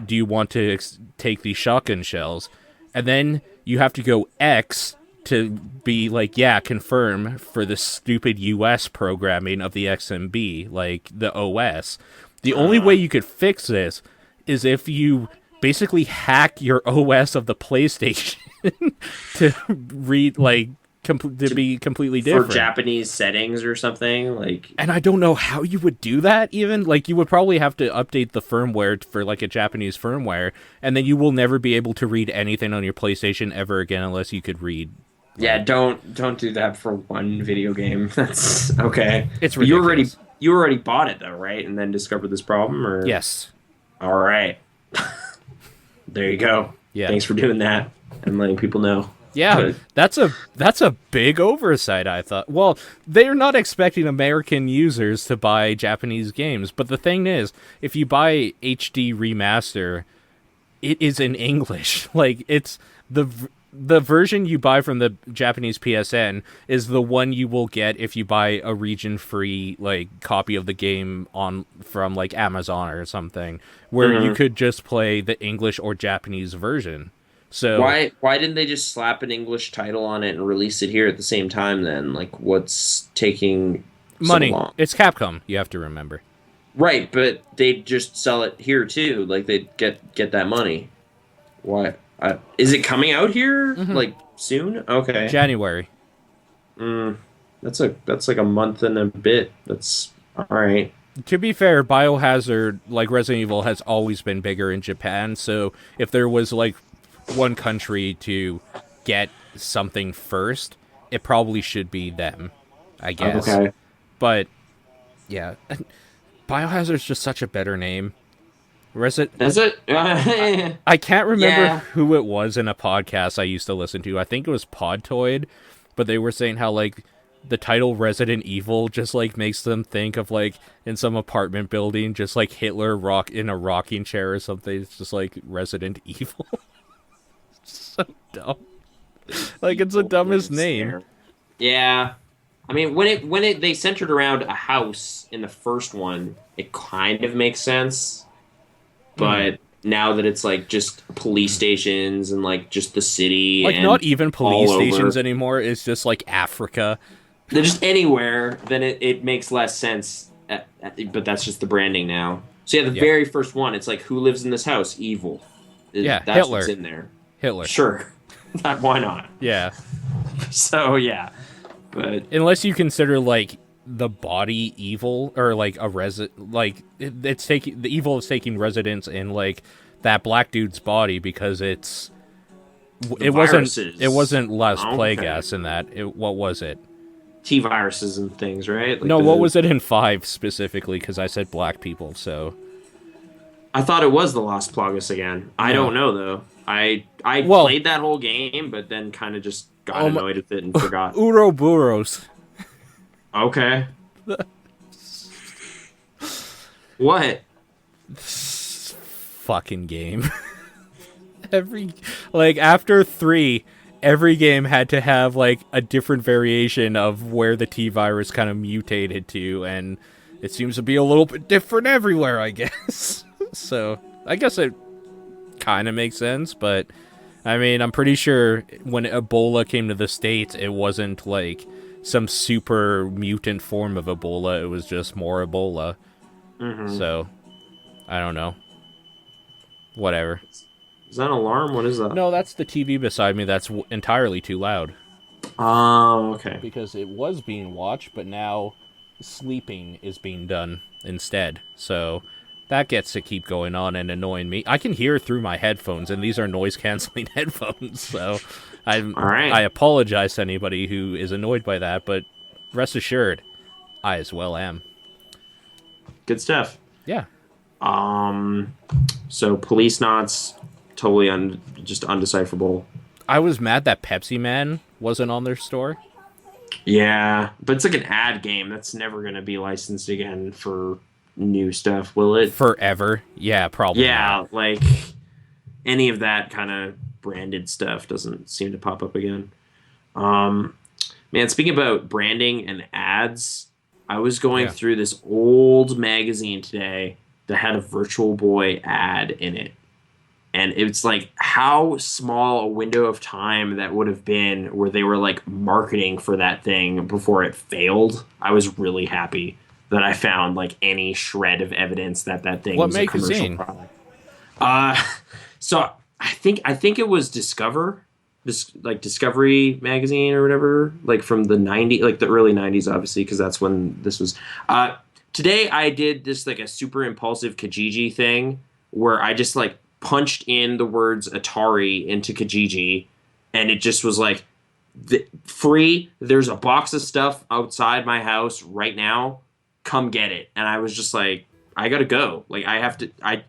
Do you want to take these shotgun shells? And then you have to go X to be like, yeah, confirm for the stupid US programming of the XMB, like the OS. The only way you could fix this is if you basically hack your OS of the PlayStation to read, like, to be completely different. For Japanese settings or something, like... And I don't know how you would do that, even. Like, you would probably have to update the firmware for, like, a Japanese firmware, and then you will never be able to read anything on your PlayStation ever again unless you could read. Yeah, don't do that for one video game. That's... Okay. It's ridiculous. You already bought it, though, right? And then discovered this problem, or... Yes. All right. There you go. Yeah. Thanks for doing that and letting people know. Yeah, that's a big oversight, I thought. Well, they're not expecting American users to buy Japanese games, but the thing is, if you buy HD Remaster, it is in English. Like, it's the version you buy from the Japanese PSN is the one you will get if you buy a region-free, like, copy of the game from like Amazon or something, where you could just play the English or Japanese version. So why didn't they just slap an English title on it and release it here at the same time then? Like, what's taking money? So long? It's Capcom, you have to remember. Right, but they'd just sell it here too. Like, they'd get that money. Why? Is it coming out here like soon? Okay. January. That's like a month and a bit. That's all right. To be fair, Biohazard, like Resident Evil, has always been bigger in Japan. So if there was like one country to get something first, it probably should be them, I guess. Okay. But yeah, Biohazard's just such a better name. Is it? I can't remember Yeah. who it was in a podcast I used to listen to. I think it was Podtoid, but they were saying how like the title Resident Evil just like makes them think of like in some apartment building, just like Hitler rock in a rocking chair or something. It's just like Resident Evil. So dumb. Like it's the dumbest name. Yeah. I mean, when it they centered around a house in the first one, it kind of makes sense. But now that it's like just police stations and like just the city, Like and not even police all stations over, anymore. It's just like Africa. they're just anywhere, then it makes less sense. But that's just the branding now. So yeah, the very first one, it's like who lives in this house? Evil. Yeah, That's Hitler. what's in there. Hitler. Sure, why not? Yeah. So yeah, but Unless you consider like the body evil or like a like it's taking the evil is taking residence in like that black dude's body because it wasn't Las Plagas in that. What was it? T viruses and things, right? Like No, what was it in 5 specifically? Because I said black people, so I thought it was the Las Plagas again. I don't know though. I played that whole game, but then kind of just got annoyed with it and forgot. Ouroboros. Okay. What? Fucking game. After 3, every game had to have like a different variation of where the T virus kind of mutated to, and it seems to be a little bit different everywhere, I guess. So I guess it kind of makes sense, but I mean, I'm pretty sure when Ebola came to the States, it wasn't like some super mutant form of Ebola. It was just more Ebola. Mm-hmm. So, I don't know. Whatever. Is that an alarm? What is that? No, that's the TV beside me that's entirely too loud. Oh, okay. Because it was being watched, but now sleeping is being done instead. So, that gets to keep going on and annoying me. I can hear through my headphones, and these are noise-canceling headphones, so all right. I apologize to anybody who is annoyed by that, but rest assured, I as well am. Good stuff. Yeah. So Police Knots, totally just undecipherable. I was mad that Pepsi Man wasn't on their store. Yeah, but it's like an ad game. That's never going to be licensed again for new stuff, will it? Forever. Yeah, probably. Yeah, not. like any of that kind of branded stuff doesn't seem to pop up again. Man, speaking about branding and ads, I was going through this old magazine today that had a Virtual Boy ad in it. And it's like how small a window of time that would have been where they were like marketing for that thing before it failed. I was really happy that I found like any shred of evidence that thing was a commercial product. So I think it was Discovery magazine or whatever, like from the 90s, like the early 90s, obviously, because that's when this was. Today I did this like a super impulsive Kijiji thing where I just like punched in the words Atari into Kijiji, and it just was like free. There's a box of stuff outside my house right now. Come get it. And I was just like, I gotta go. Like I have to. I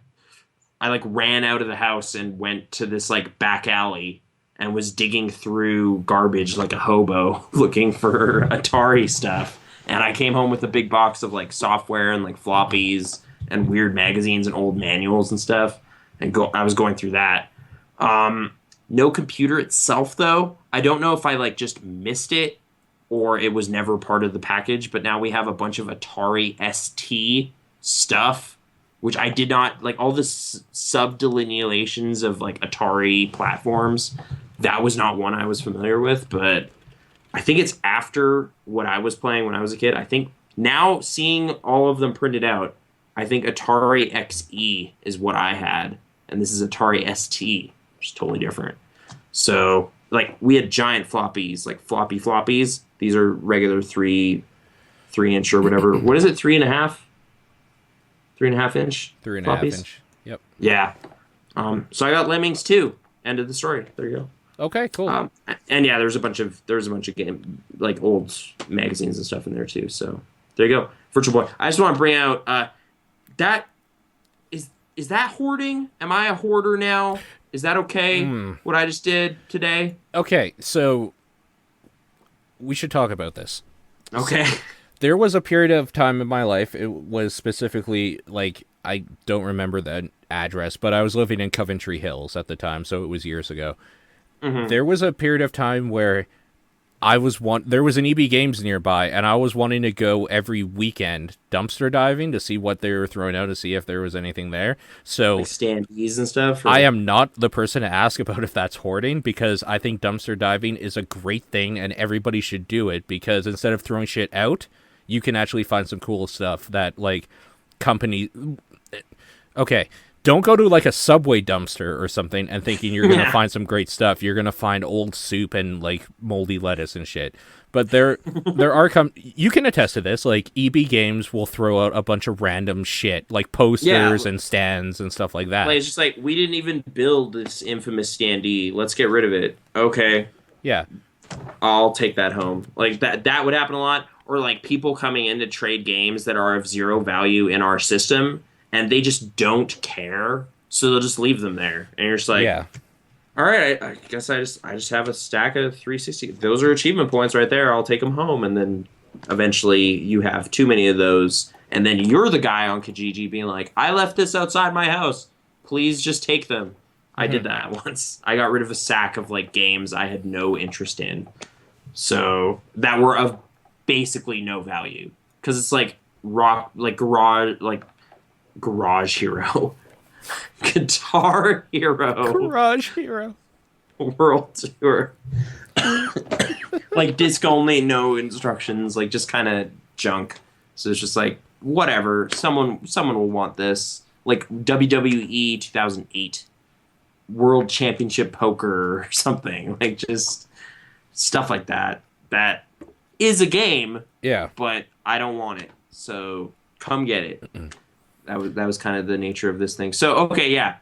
like ran out of the house and went to this like back alley and was digging through garbage like a hobo looking for Atari stuff. And I came home with a big box of like software and like floppies and weird magazines and old manuals and stuff. And I was going through that. No computer itself though. I don't know if I like just missed it or it was never part of the package, but now we have a bunch of Atari ST stuff, which I did not like. All the sub-delineations of like Atari platforms, that was not one I was familiar with, but I think it's after what I was playing when I was a kid. I think now seeing all of them printed out, I think Atari XE is what I had, and this is Atari ST, which is totally different. So, like, we had giant floppies, like floppy floppies. These are regular 3-inch or whatever. What is it, 3.5? 3.5 inch. 3.5 inch. Yep. Yeah. So I got Lemmings too. End of the story. There you go. Okay, cool. And yeah, there's a bunch of game like old magazines and stuff in there too. So there you go. Virtual Boy. I just want to bring out that is that hoarding? Am I a hoarder now? Is that okay? What I just did today? Okay, so we should talk about this. Okay. There was a period of time in my life, it was specifically, like, I don't remember the address, but I was living in Coventry Hills at the time, so it was years ago. Mm-hmm. There was a period of time where there was an EB Games nearby, and I was wanting to go every weekend dumpster diving to see what they were throwing out, to see if there was anything there. So like standees and stuff? I am not the person to ask about if that's hoarding, because I think dumpster diving is a great thing, and everybody should do it, because instead of throwing shit out, you can actually find some cool stuff that, like, company... Okay, don't go to, like, a Subway dumpster or something and thinking you're going to find some great stuff. You're going to find old soup and, like, moldy lettuce and shit. But there are... you can attest to this. Like, EB Games will throw out a bunch of random shit, like posters and stands and stuff like that. Like, it's just like, we didn't even build this infamous standee. Let's get rid of it. Okay. Yeah. I'll take that home. Like, that would happen a lot. Or, like, people coming in to trade games that are of zero value in our system, and they just don't care, so they'll just leave them there. And you're just like, all right, I guess I just have a stack of 360. Those are achievement points right there. I'll take them home. And then eventually you have too many of those, and then you're the guy on Kijiji being like, I left this outside my house. Please just take them. Mm-hmm. I did that once. I got rid of a sack of, like, games I had no interest in. So that were of basically no value, because it's like Garage Hero, Guitar Hero, Garage Hero, World Tour, like disc only, no instructions, like just kind of junk. So it's just like, whatever, someone will want this, like WWE 2008 World Championship Poker or something, like just stuff like that. That is a game, but I don't want it, so come get it. That was kind of the nature of this thing. So, okay, yeah,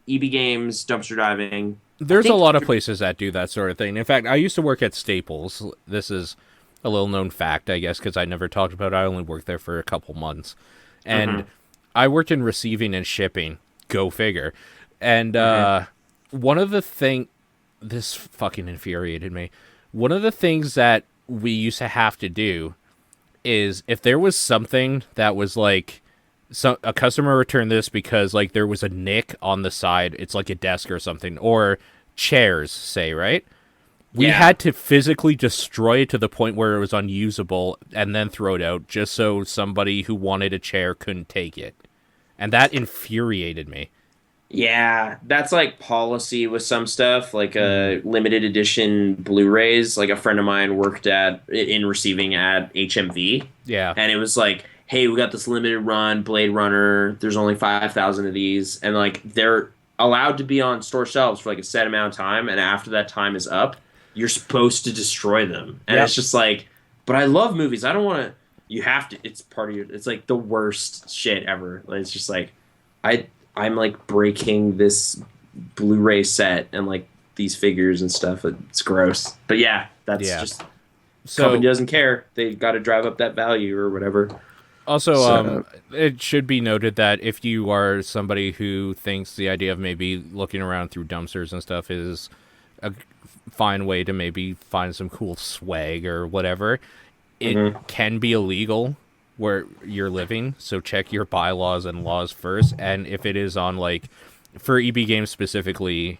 EB Games, dumpster diving. There's a lot of places that do that sort of thing. In fact, I used to work at Staples. This is a little known fact, I guess, because I never talked about it. I only worked there for a couple months. And I worked in receiving and shipping. Go figure. And one of the things... This fucking infuriated me. One of the things that we used to have to do is, if there was something that was like, a customer returned this because, like, there was a nick on the side, it's like a desk or something, or chairs, say, right? We had to physically destroy it to the point where it was unusable and then throw it out, just so somebody who wanted a chair couldn't take it. And that infuriated me. Yeah, that's like policy with some stuff, like limited edition Blu-rays. Like, a friend of mine worked in receiving at HMV. Yeah. And it was like, hey, we got this limited run Blade Runner. There's only 5,000 of these. And, like, they're allowed to be on store shelves for, like, a set amount of time. And after that time is up, you're supposed to destroy them. And it's just like, but I love movies. I don't want to. You have to. It's part of your. It's like the worst shit ever. Like, it's just like, I'm like breaking this Blu-ray set and, like, these figures and stuff. It's gross. But yeah, that's just, so company doesn't care. They got to drive up that value or whatever. Also, it should be noted that if you are somebody who thinks the idea of maybe looking around through dumpsters and stuff is a fine way to maybe find some cool swag or whatever, it can be illegal where you're living, so check your bylaws and laws first. And if it is on, like, for EB Games specifically,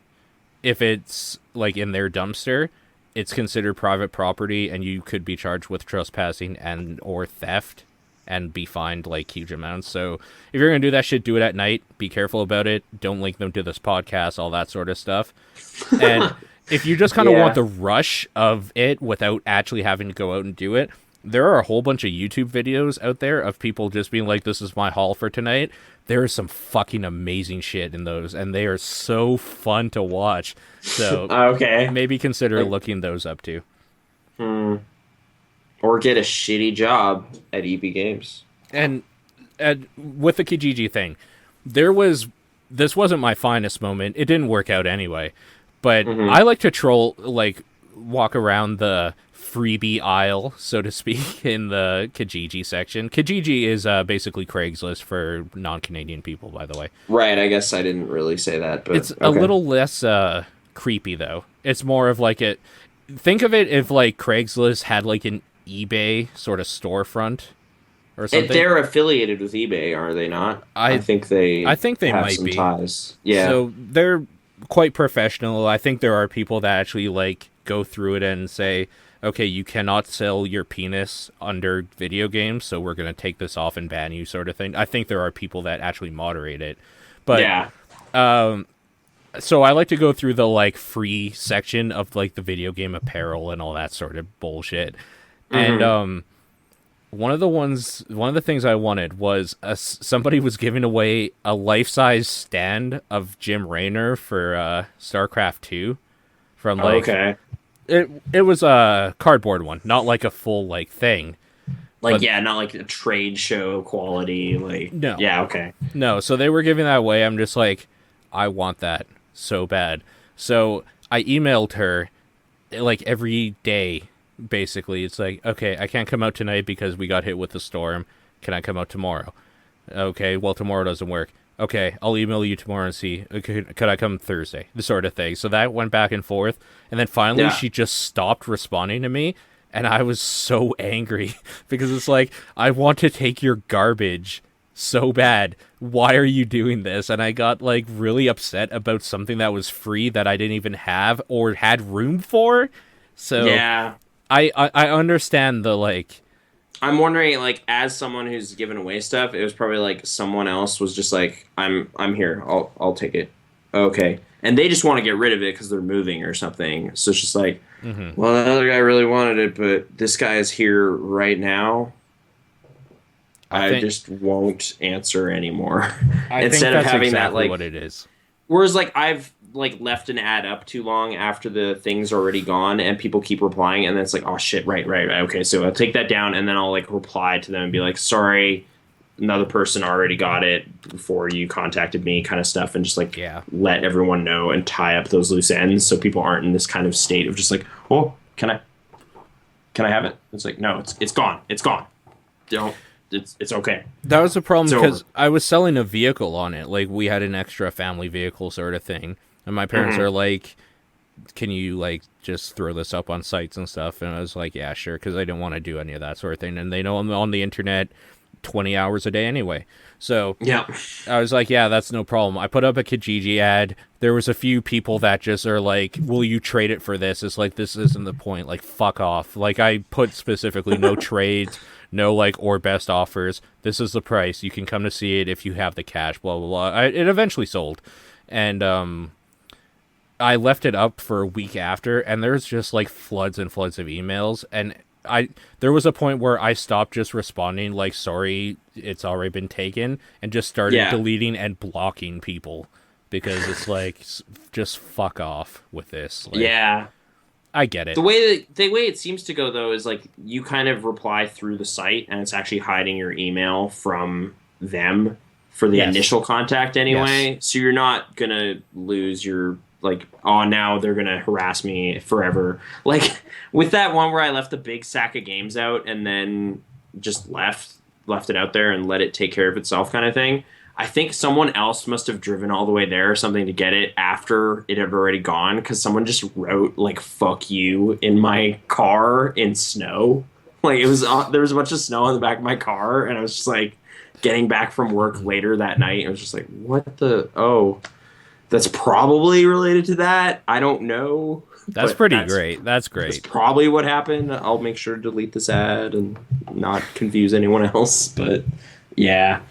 if it's, like, in their dumpster, it's considered private property, and you could be charged with trespassing and or theft and be fined, like, huge amounts. So if you're gonna do that shit, do it at night. Be careful about it. Don't link them to this podcast, all that sort of stuff. And if you just kind of want the rush of it without actually having to go out and do it, there are a whole bunch of YouTube videos out there of people just being like, this is my haul for tonight. There is some fucking amazing shit in those, and they are so fun to watch. So maybe consider looking those up too. Or get a shitty job at EB Games. And with the Kijiji thing, this wasn't my finest moment. It didn't work out anyway. But I like to troll, like, walk around the freebie aisle, so to speak, in the Kijiji section. Kijiji is basically Craigslist for non-Canadian people, by the way. Right, I guess I didn't really say that, but it's a little less creepy, though. It's more of like it. Think of it if like Craigslist had like an eBay sort of storefront or something. They're affiliated with eBay, are they not? I think they have might some be ties. Yeah. So they're quite professional. I think there are people that actually like go through it and say, okay, you cannot sell your penis under video games, so we're going to take this off and ban you, sort of thing. I think there are people that actually moderate it. But yeah. So I like to go through the like free section of like the video game apparel and all that sort of bullshit. And one of the things I wanted was somebody was giving away a life-size stand of Jim Raynor for StarCraft 2 from like it was a cardboard one, not like a full like thing. Like, yeah, not like a trade show quality, like... No. Yeah, okay. No, so they were giving that away. I'm just like, I want that so bad. So I emailed her, like, every day, basically. It's like, okay, I can't come out tonight because we got hit with the storm. Can I come out tomorrow? Okay, well, tomorrow doesn't work. Okay, I'll email you tomorrow and see. Could I come Thursday? The sort of thing. So that went back and forth. And then finally, she just stopped responding to me. And I was so angry because it's like, I want to take your garbage so bad. Why are you doing this? And I got like really upset about something that was free that I didn't even have or had room for. So yeah, I understand the like. I'm wondering, like, as someone who's given away stuff, it was probably like someone else was just like, I'm here. I'll take it. Okay. And they just want to get rid of it because they're moving or something. So it's just like, well, the other guy really wanted it, but this guy is here right now. I just won't answer anymore. Instead of having that, like, what it is. Whereas, like, I've like left an ad up too long after the thing's already gone, and people keep replying, and then it's like, oh shit, right. Okay, so I'll take that down, and then I'll like reply to them and be like, sorry, another person already got it before you contacted me, kind of stuff, and just like let everyone know and tie up those loose ends so people aren't in this kind of state of just like, oh, can I have it? It's like, no, it's gone. Don't. It's okay. That was the problem because I was selling a vehicle on it. Like, we had an extra family vehicle sort of thing. And my parents are like, can you, like, just throw this up on sites and stuff? And I was like, yeah, sure, because I didn't want to do any of that sort of thing. And they know I'm on the internet 20 hours a day anyway. So I was like, yeah, that's no problem. I put up a Kijiji ad. There was a few people that just are like, will you trade it for this? It's like, this isn't the point. Like, fuck off. Like, I put specifically no trades. No, like, or best offers. This is the price. You can come to see it if you have the cash, blah, blah, blah. It eventually sold. And I left it up for a week after, and there's just, like, floods and floods of emails. And there was a point where I stopped just responding, like, sorry, it's already been taken, and just started deleting and blocking people. Because it's like, just fuck off with this. Like, yeah. I get it. The way it seems to go, though, is like you kind of reply through the site, and it's actually hiding your email from them for the initial contact anyway. So you're not gonna lose your like, oh, now they're gonna harass me forever. Like with that one where I left a big sack of games out and then just left it out there and let it take care of itself, kind of thing. I think someone else must have driven all the way there or something to get it after it had already gone, because someone just wrote, like, fuck you in my car in snow. Like, it was there was a bunch of snow on the back of my car, and I was just, like, getting back from work later that night. I was just like, what the... Oh, that's probably related to that. I don't know. That's pretty great. That's great. That's probably what happened. I'll make sure to delete this ad and not confuse anyone else, but yeah...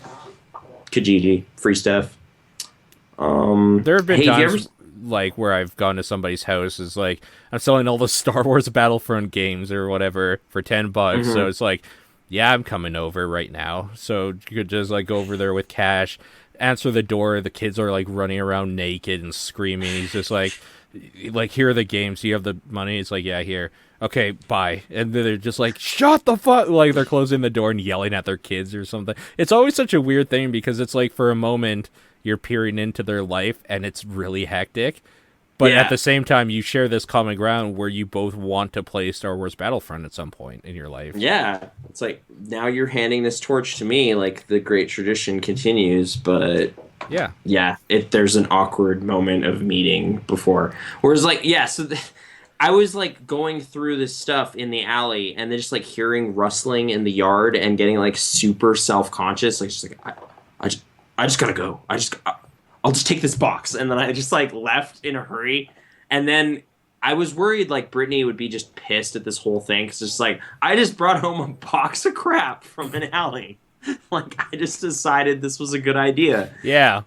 Kijiji, free stuff. There have been times like where I've gone to somebody's house is like, I'm selling all the Star Wars Battlefront games or whatever for $10. So it's like, yeah, I'm coming over right now. So you could just like go over there with cash, answer the door. The kids are like running around naked and screaming. He's just like, here are the games. Do you have the money? It's like, yeah, here. Okay, bye. And then they're just like, shut the fuck. Like they're closing the door and yelling at their kids or something. It's always such a weird thing because it's like for a moment you're peering into their life and it's really hectic. But Yeah. at the same time, you share this common ground where you both want to play Star Wars Battlefront at some point in your life. Yeah, it's like now you're handing this torch to me, like the great tradition continues, but Yeah. there's an awkward moment of meeting before. Whereas like, yeah, I was like going through this stuff in the alley and then just like hearing rustling in the yard and getting like super self-conscious, like just like I just gotta go. I'll just take this box. And then I just like left in a hurry. And then I was worried like Brittany would be just pissed at this whole thing. Cause it's like, I just brought home a box of crap from an alley. Like I just decided this was a good idea. Yeah.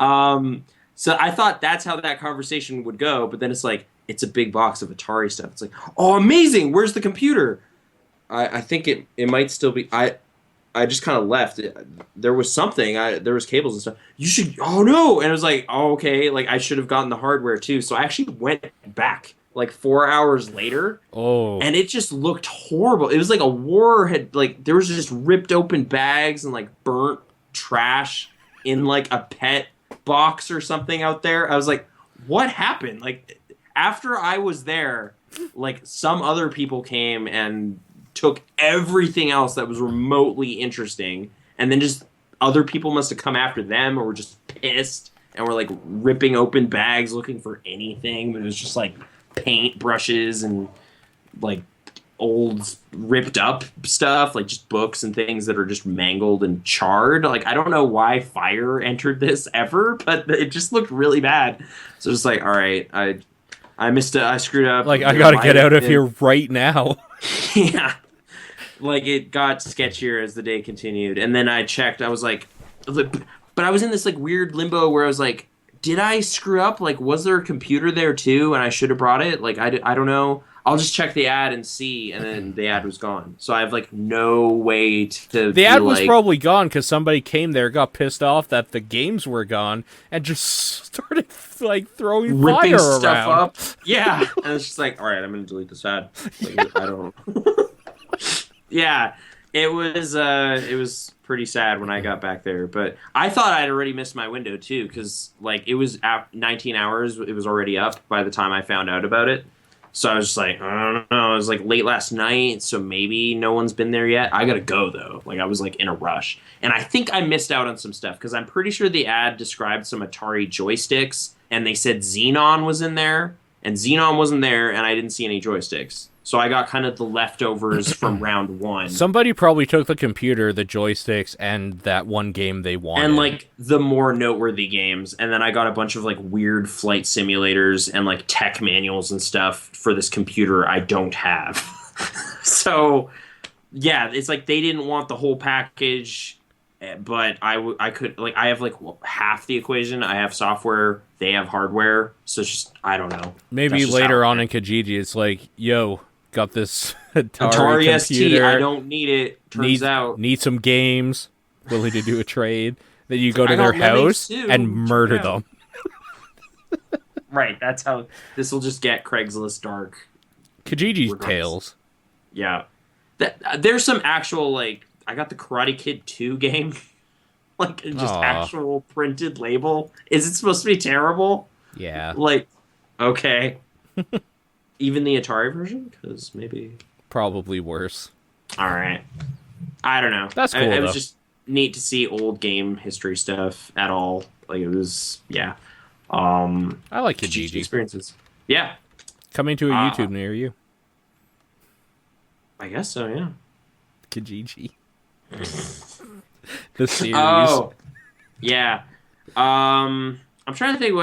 So I thought that's how that conversation would go. But then it's like, it's a big box of Atari stuff. It's like, oh, amazing. Where's the computer? I think it might still be, I just kind of left. There was something. There was cables and stuff. You should. Oh no! And it was like, oh, okay. Like I should have gotten the hardware too. So I actually went back like 4 hours later. Oh. And it just looked horrible. It was like a war had like there was just ripped open bags and like burnt trash in like a pet box or something out there. I was like, what happened? Like after I was there, like some other people came and took everything else that was remotely interesting, and then just other people must have come after them or were just pissed and were like ripping open bags looking for anything, but it was just like paint brushes and like old ripped up stuff, like just books and things that are just mangled and charred. Like I don't know why fire entered this ever, but it just looked really bad. So just like, all right, I missed it. I screwed up. Like I gotta get out of here right now. Yeah. Like it got sketchier as the day continued, and then I checked. I was like, but I was in this like weird limbo where I was like, did I screw up? Like, was there a computer there too, and I should have brought it? Like, I don't know. I'll just check the ad and see, and then the ad was gone. So I have like no way to. The ad was probably gone because somebody came there, got pissed off that the games were gone, and just started like throwing ripping fire stuff around. up. Yeah, and it's just like, all right, I'm gonna delete this ad. Like, I don't. Yeah, it was pretty sad when I got back there, but I thought I'd already missed my window too, because like it was 19 hours, it was already up by the time I found out about it. So I was just like, I don't know, it was like late last night, so maybe no one's been there yet. I gotta go though, like I was like in a rush, and I think I missed out on some stuff because I'm pretty sure the ad described some Atari joysticks, and they said Xenon was in there, and Xenon wasn't there, and I didn't see any joysticks. So I got kind of the leftovers from round one. Somebody probably took the computer, the joysticks, and that one game they wanted. And like the more noteworthy games. And then I got a bunch of like weird flight simulators and like tech manuals and stuff for this computer I don't have. So yeah, it's like they didn't want the whole package, but I could, like, I have like half the equation. I have software, they have hardware. So it's just, I don't know. Maybe later on in Kijiji, it's like, yo, got this Atari computer. ST, I don't need it. Turns out. Need some games. Willing to do a trade. Then you go to their house and murder them. Right, that's how this will just get Craigslist dark. Kijiji's Tales. Yeah. There's some actual, like, I got the Karate Kid 2 game. Like, just actual printed label. Is it supposed to be terrible? Yeah. Like, okay. Even the Atari version? Because maybe... Probably worse. All right. I don't know. That's cool, It was just neat to see old game history stuff at all. Like, it was... Yeah. I like Kijiji. Experiences. Yeah. Coming to a YouTube near you. I guess so, yeah. Kijiji. The series. Oh, yeah. I'm trying to think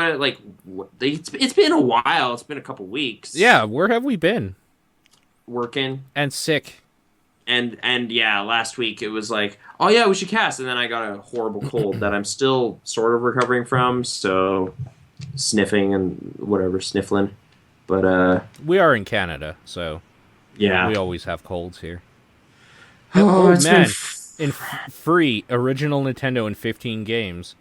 it's been a while. It's been a couple weeks. Yeah, where have we been? Working. And sick. And yeah, last week it was like, oh yeah, we should cast. And then I got a horrible cold that I'm still sort of recovering from. So sniffing and whatever, sniffling. But we are in Canada, so yeah, we always have colds here. Oh, it's man. been free original Nintendo and 15 games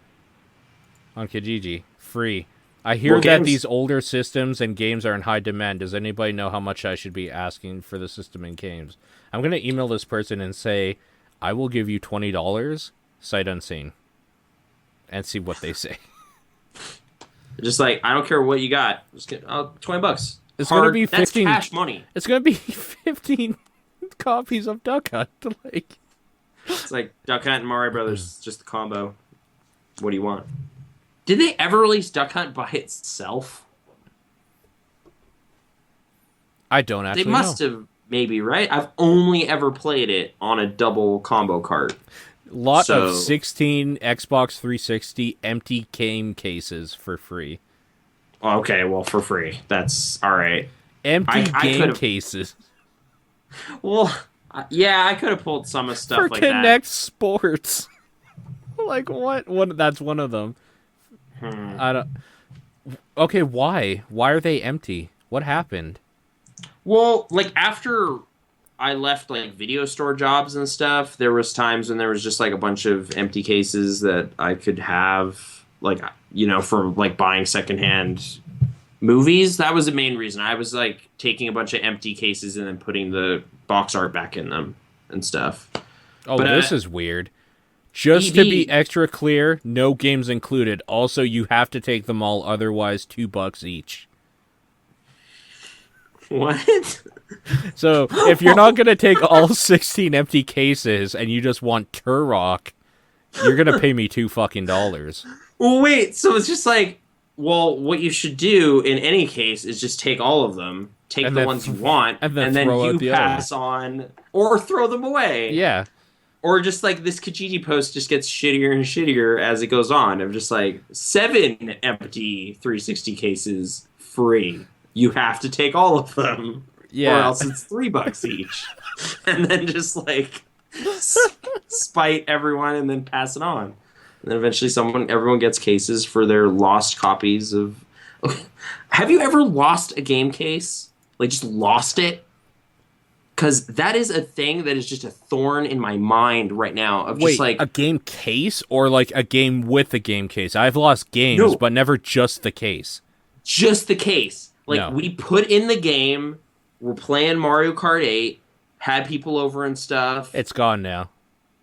on Kijiji. Free. I hear What that games? these older systems and games are in high demand. Does anybody know how much I should be asking for the system and games? I'm going to email this person and say, I will give you $20, sight unseen, and see what they say. Just like, I don't care what you got. Just get $20. It's going to be 15. That's cash money. It's going to be 15 copies of Duck Hunt. Like, it's like Duck Hunt and Mario Brothers, just the combo. What do you want? Did they ever release Duck Hunt by itself? I don't actually know. They must have, maybe, right? I've only ever played it on a double combo cart. Lot of 16 Xbox 360 empty game cases for free. Okay, well, for free. That's all right. Empty game cases. Well, yeah, I could have pulled some of stuff for like Kinect that. Sports. Like what? That's one of them. I don't. Okay, why? Why are they empty? What happened? Well, like after I left like video store jobs and stuff, there was times when there was just like a bunch of empty cases that I could have, like, you know, for like buying secondhand movies. That was the main reason. I was like taking a bunch of empty cases and then putting the box art back in them and stuff. Oh, but this is weird. Just ED. to be extra clear, no games included. Also, you have to take them all, otherwise $2 each. What? So, if you're not going to take all 16 empty cases and you just want Turok, you're going to pay me $2 fucking. Well, wait, so it's just like, well, what you should do in any case is just take all of them, take the ones you want, and then you pass on, or throw them away. Yeah. Or just like this Kijiji post just gets shittier and shittier as it goes on. Of just like 7 empty 360 cases free. You have to take all of them, yeah, or else it's $3 each. And then just like spite everyone and then pass it on. And then eventually everyone gets cases for their lost copies of. Have you ever lost a game case? Like just lost it? Because that is a thing that is just a thorn in my mind right now. Of just like a game case or like a game with a game case? I've lost games, but never just the case. Just the case. Like we put in the game, we're playing Mario Kart 8, had people over and stuff. It's gone now.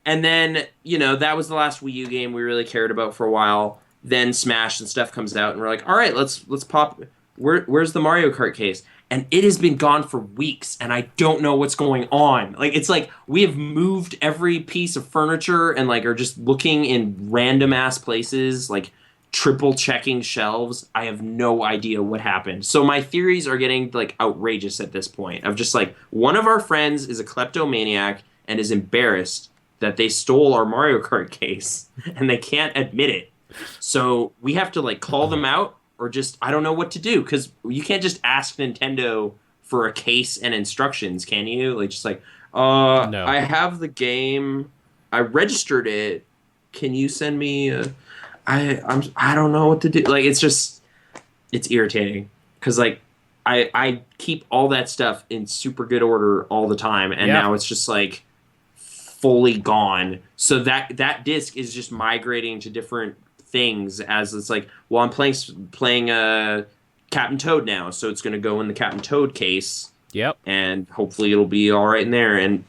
And then, you know, that was the last Wii U game we really cared about for a while. Then Smash and stuff comes out and we're like, all right, let's pop. Where's the Mario Kart case? And it has been gone for weeks, and I don't know what's going on. Like, it's like we have moved every piece of furniture and, like, are just looking in random-ass places, like, triple-checking shelves. I have no idea what happened. So my theories are getting, like, outrageous at this point. Of just, like, one of our friends is a kleptomaniac and is embarrassed that they stole our Mario Kart case, and they can't admit it. So we have to, like, call them out. Or just, I don't know what to do, because you can't just ask Nintendo for a case and instructions, can you? Like, just like, no. I have the game, I registered it, can you send me I don't know what to do. Like, it's just, it's irritating, because, like, I keep all that stuff in super good order all the time, and now it's just, like, fully gone. So that disc is just migrating to different things as it's like, well, I'm playing Captain Toad now, so it's going to go in the Captain Toad case. Yep. And hopefully it'll be all right in there. And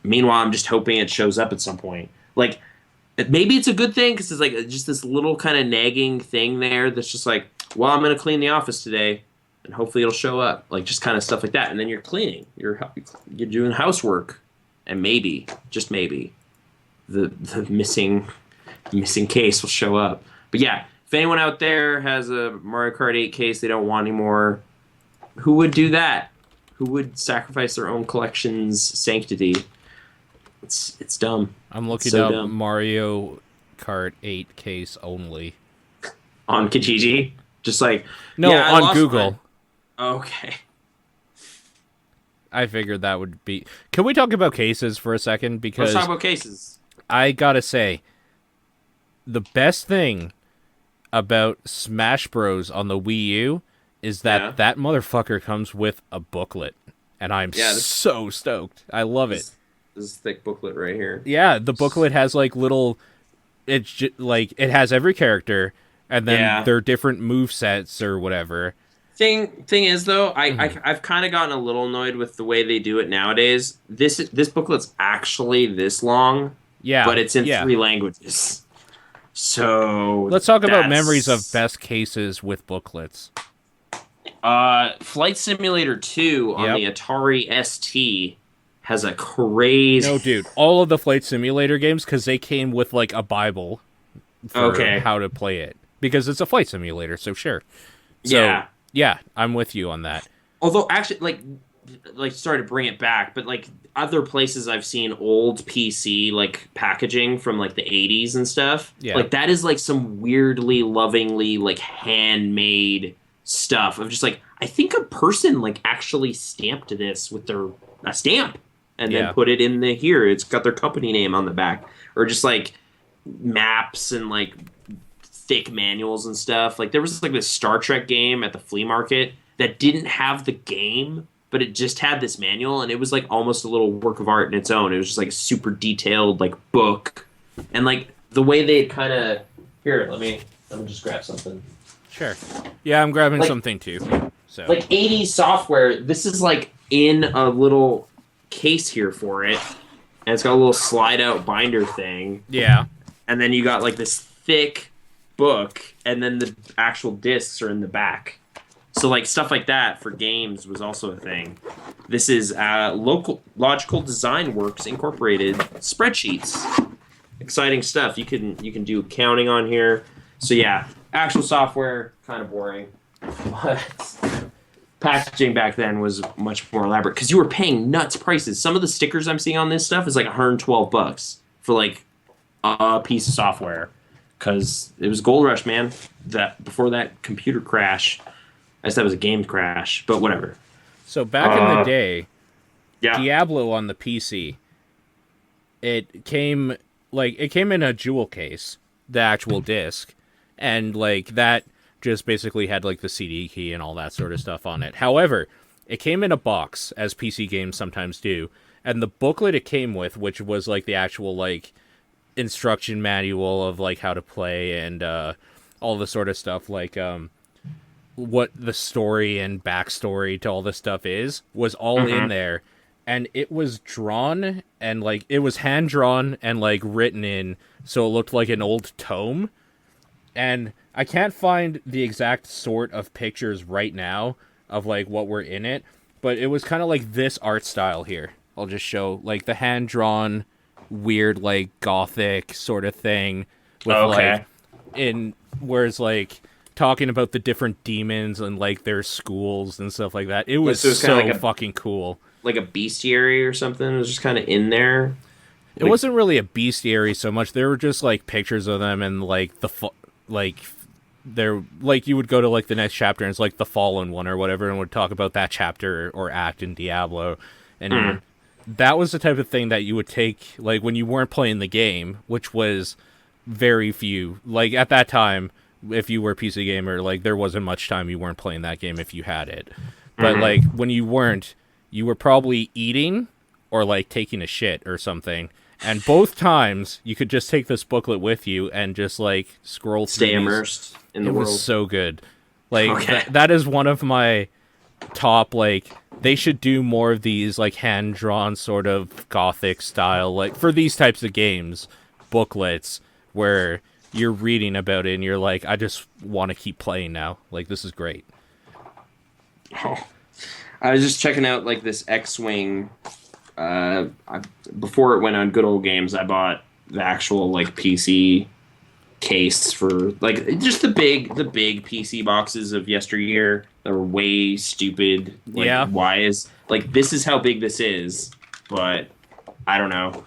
meanwhile, I'm just hoping it shows up at some point. Like, maybe it's a good thing because it's like just this little kind of nagging thing there that's just like, well, I'm going to clean the office today, and hopefully it'll show up. Like, just kind of stuff like that. And then you're cleaning, you're doing housework, and maybe, just maybe, the missing case will show up. But yeah, if anyone out there has a Mario Kart 8 case they don't want anymore, who would do that? Who would sacrifice their own collection's sanctity? It's dumb. I'm looking up dumb. Mario Kart 8 case only. On Kijiji? Just like... No, yeah, on Google. Okay. I figured that would be... Can we talk about cases for a second? Because let's talk about cases. I gotta say, the best thing about Smash Bros. On the Wii U is that that motherfucker comes with a booklet. And I'm so stoked. I love it. This thick booklet right here. Yeah, the booklet has like little. Like it has every character, and then Yeah. their different move sets or whatever. Thing is though, Mhm. I've kind of gotten a little annoyed with the way they do it nowadays. This booklet's actually this long, Yeah, but it's in yeah. 3 languages. So Let's talk about memories of that's best cases with booklets. Flight Simulator 2 on Yep. the Atari ST has a crazy. No, dude. All of the Flight Simulator games, because they came with like a Bible for Okay. how to play it, because it's a flight simulator. So sure. So Yeah. yeah, I'm with you on that. Although actually like sorry to bring it back, but like other places I've seen old PC like packaging from like the 80s and stuff. Yeah. Like that is like some weirdly lovingly like handmade stuff of just like I think a person like actually stamped this with their a stamp and Yeah. then put it in the here. It's got their company name on the back or just like maps and like thick manuals and stuff. Like there was like this Star Trek game at the flea market that didn't have the game, but it just had this manual, and it was like almost a little work of art in its own. It was just like a super detailed like book, and like the way they kind of here. Let me just grab something. Sure. Yeah, I'm grabbing Like- something too. So Like 80s software. This is like in a little case here for it, and it's got a little slide out binder thing. yeah. And then you got like this thick book, and then the actual discs are in the back. So like stuff like that for games was also a thing. This is local Logical Design Works Incorporated spreadsheets. Exciting stuff. You can do accounting on here. So yeah, actual software kind of boring, but packaging back then was much more elaborate because you were paying nuts prices. Some of the stickers I'm seeing on this stuff is like $112 for like a piece of software because it was gold rush, man. That before that computer crash, I guess that was a game crash, but whatever. So back in the day, Yeah. Diablo on the PC, it came in a jewel case, the actual disc, and like that just basically had like the CD key and all that sort of stuff on it. However, it came in a box, as PC games sometimes do, and the booklet it came with, which was like the actual like instruction manual of like how to play and all the sort of stuff like what the story and backstory to all this stuff was all in there, and it was drawn and like it was hand drawn and like written in, so it looked like an old tome. And I can't find the exact sort of pictures right now of like what were in it, but it was kind of like this art style here. I'll just show like the hand drawn weird like gothic sort of thing with like in whereas like talking about the different demons and like their schools and stuff like that. It was So it's so kinda like a- fucking cool. Like a bestiary or something. It was just kind of in there. It wasn't really a bestiary so much. There were just like pictures of them and like like they're like you would go to like the next chapter and it's like the fallen one or whatever and would talk about that chapter or act in Diablo. And that was the type of thing that you would take like when you weren't playing the game, which was very few. Like at that time, if you were a PC gamer, like there wasn't much time you weren't playing that game if you had it. But like when you weren't, you were probably eating or like taking a shit or something. And both times you could just take this booklet with you and just like scroll through Stay these. immersed in the It world. was so good. Like Okay. that is one of my top like they should do more of these like hand drawn sort of gothic style like for these types of games booklets where you're reading about it and you're like I just want to keep playing now. Like this is great. I was just checking out like this X-wing. Before it went on Good Old Games, I bought the actual like PC case for like just the big PC boxes of yesteryear that were way stupid. Like, Yeah. why is like this is how big this is, but I don't know.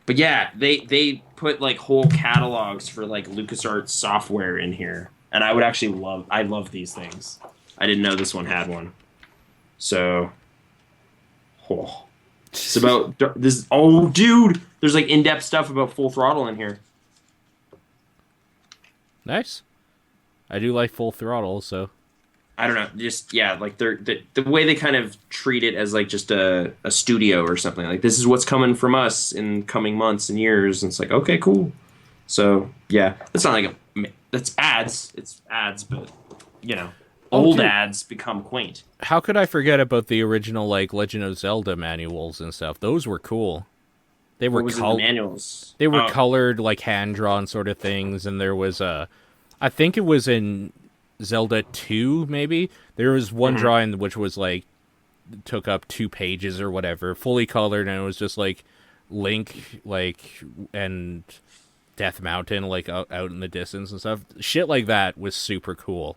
But yeah, they put like whole catalogs for like LucasArts software in here, and I would actually I love these things. I didn't know this one had one. So, it's about this. Oh, dude, there's like in-depth stuff about Full Throttle in here. Nice. I do like Full Throttle, so I don't know, just yeah, like the way they kind of treat it as like just a studio or something. Like this is what's coming from us in coming months and years, and it's like okay, cool. So yeah, that's not like that's ads. It's ads, but you know, old dude. ads become quaint. How could I forget about the original like Legend of Zelda manuals and stuff? Those were cool. They were What was in the manuals? They were Oh, colored like hand drawn sort of things, and there was I think it was in Zelda 2 maybe. There was one drawing which was like took up 2 pages or whatever, fully colored, and it was just like Link like and Death Mountain like out in the distance and stuff. Shit like that was super cool.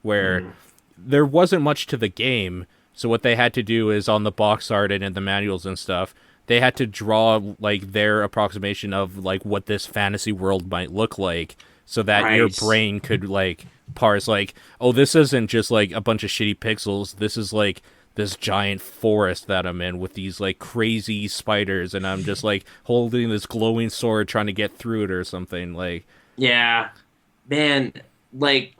Where there wasn't much to the game, so what they had to do is on the box art and in the manuals and stuff, they had to draw like their approximation of like what this fantasy world might look like, so that your brain could like parse like, oh, this isn't just like a bunch of shitty pixels. This is like this giant forest that I'm in with these like crazy spiders, and I'm just like holding this glowing sword trying to get through it or something. Like, yeah, man, like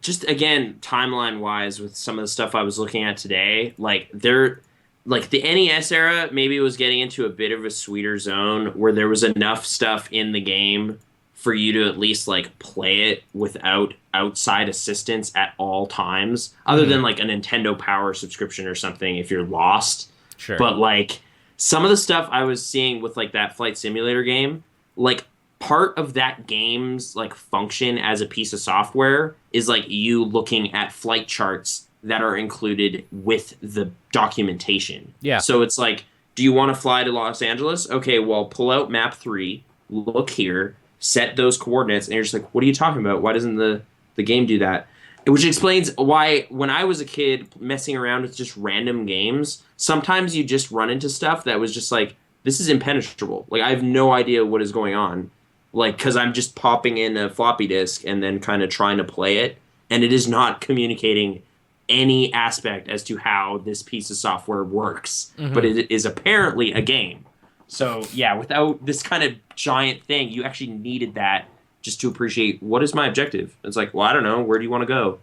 just again timeline wise with some of the stuff I was looking at today, like the NES era maybe it was getting into a bit of a sweeter zone where there was enough stuff in the game for you to at least like play it without outside assistance at all times, other than like a Nintendo Power subscription or something if you're lost. sure. But like some of the stuff I was seeing with like that flight simulator game, like part of that game's like function as a piece of software is like you looking at flight charts that are included with the documentation. Yeah. So it's like, do you want to fly to Los Angeles? Okay, well, pull out map 3, look here, set those coordinates, and you're just like, what are you talking about? Why doesn't the game do that? Which explains why when I was a kid messing around with just random games, sometimes you just run into stuff that was just like, this is impenetrable. Like, I have no idea what is going on. Like, because I'm just popping in a floppy disk and then kind of trying to play it, and it is not communicating any aspect as to how this piece of software works. But it is apparently a game. So, yeah, without this kind of giant thing, you actually needed that just to appreciate what is my objective. It's like, well, I don't know. Where do you want to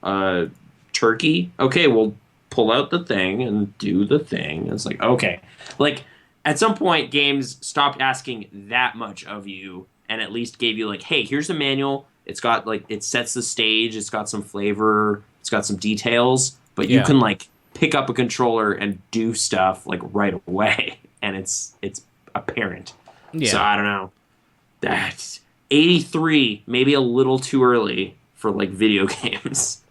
go? Turkey? Okay, well, pull out the thing and do the thing. It's like, okay. Like, at some point, games stopped asking that much of you and at least gave you, like, hey, here's the manual. It's got, like, it sets the stage. It's got some flavor. It's got some details. But you can, like, pick up a controller and do stuff, like, right away. And it's apparent. Yeah. So, I don't know. That's 83, maybe a little too early for, like, video games.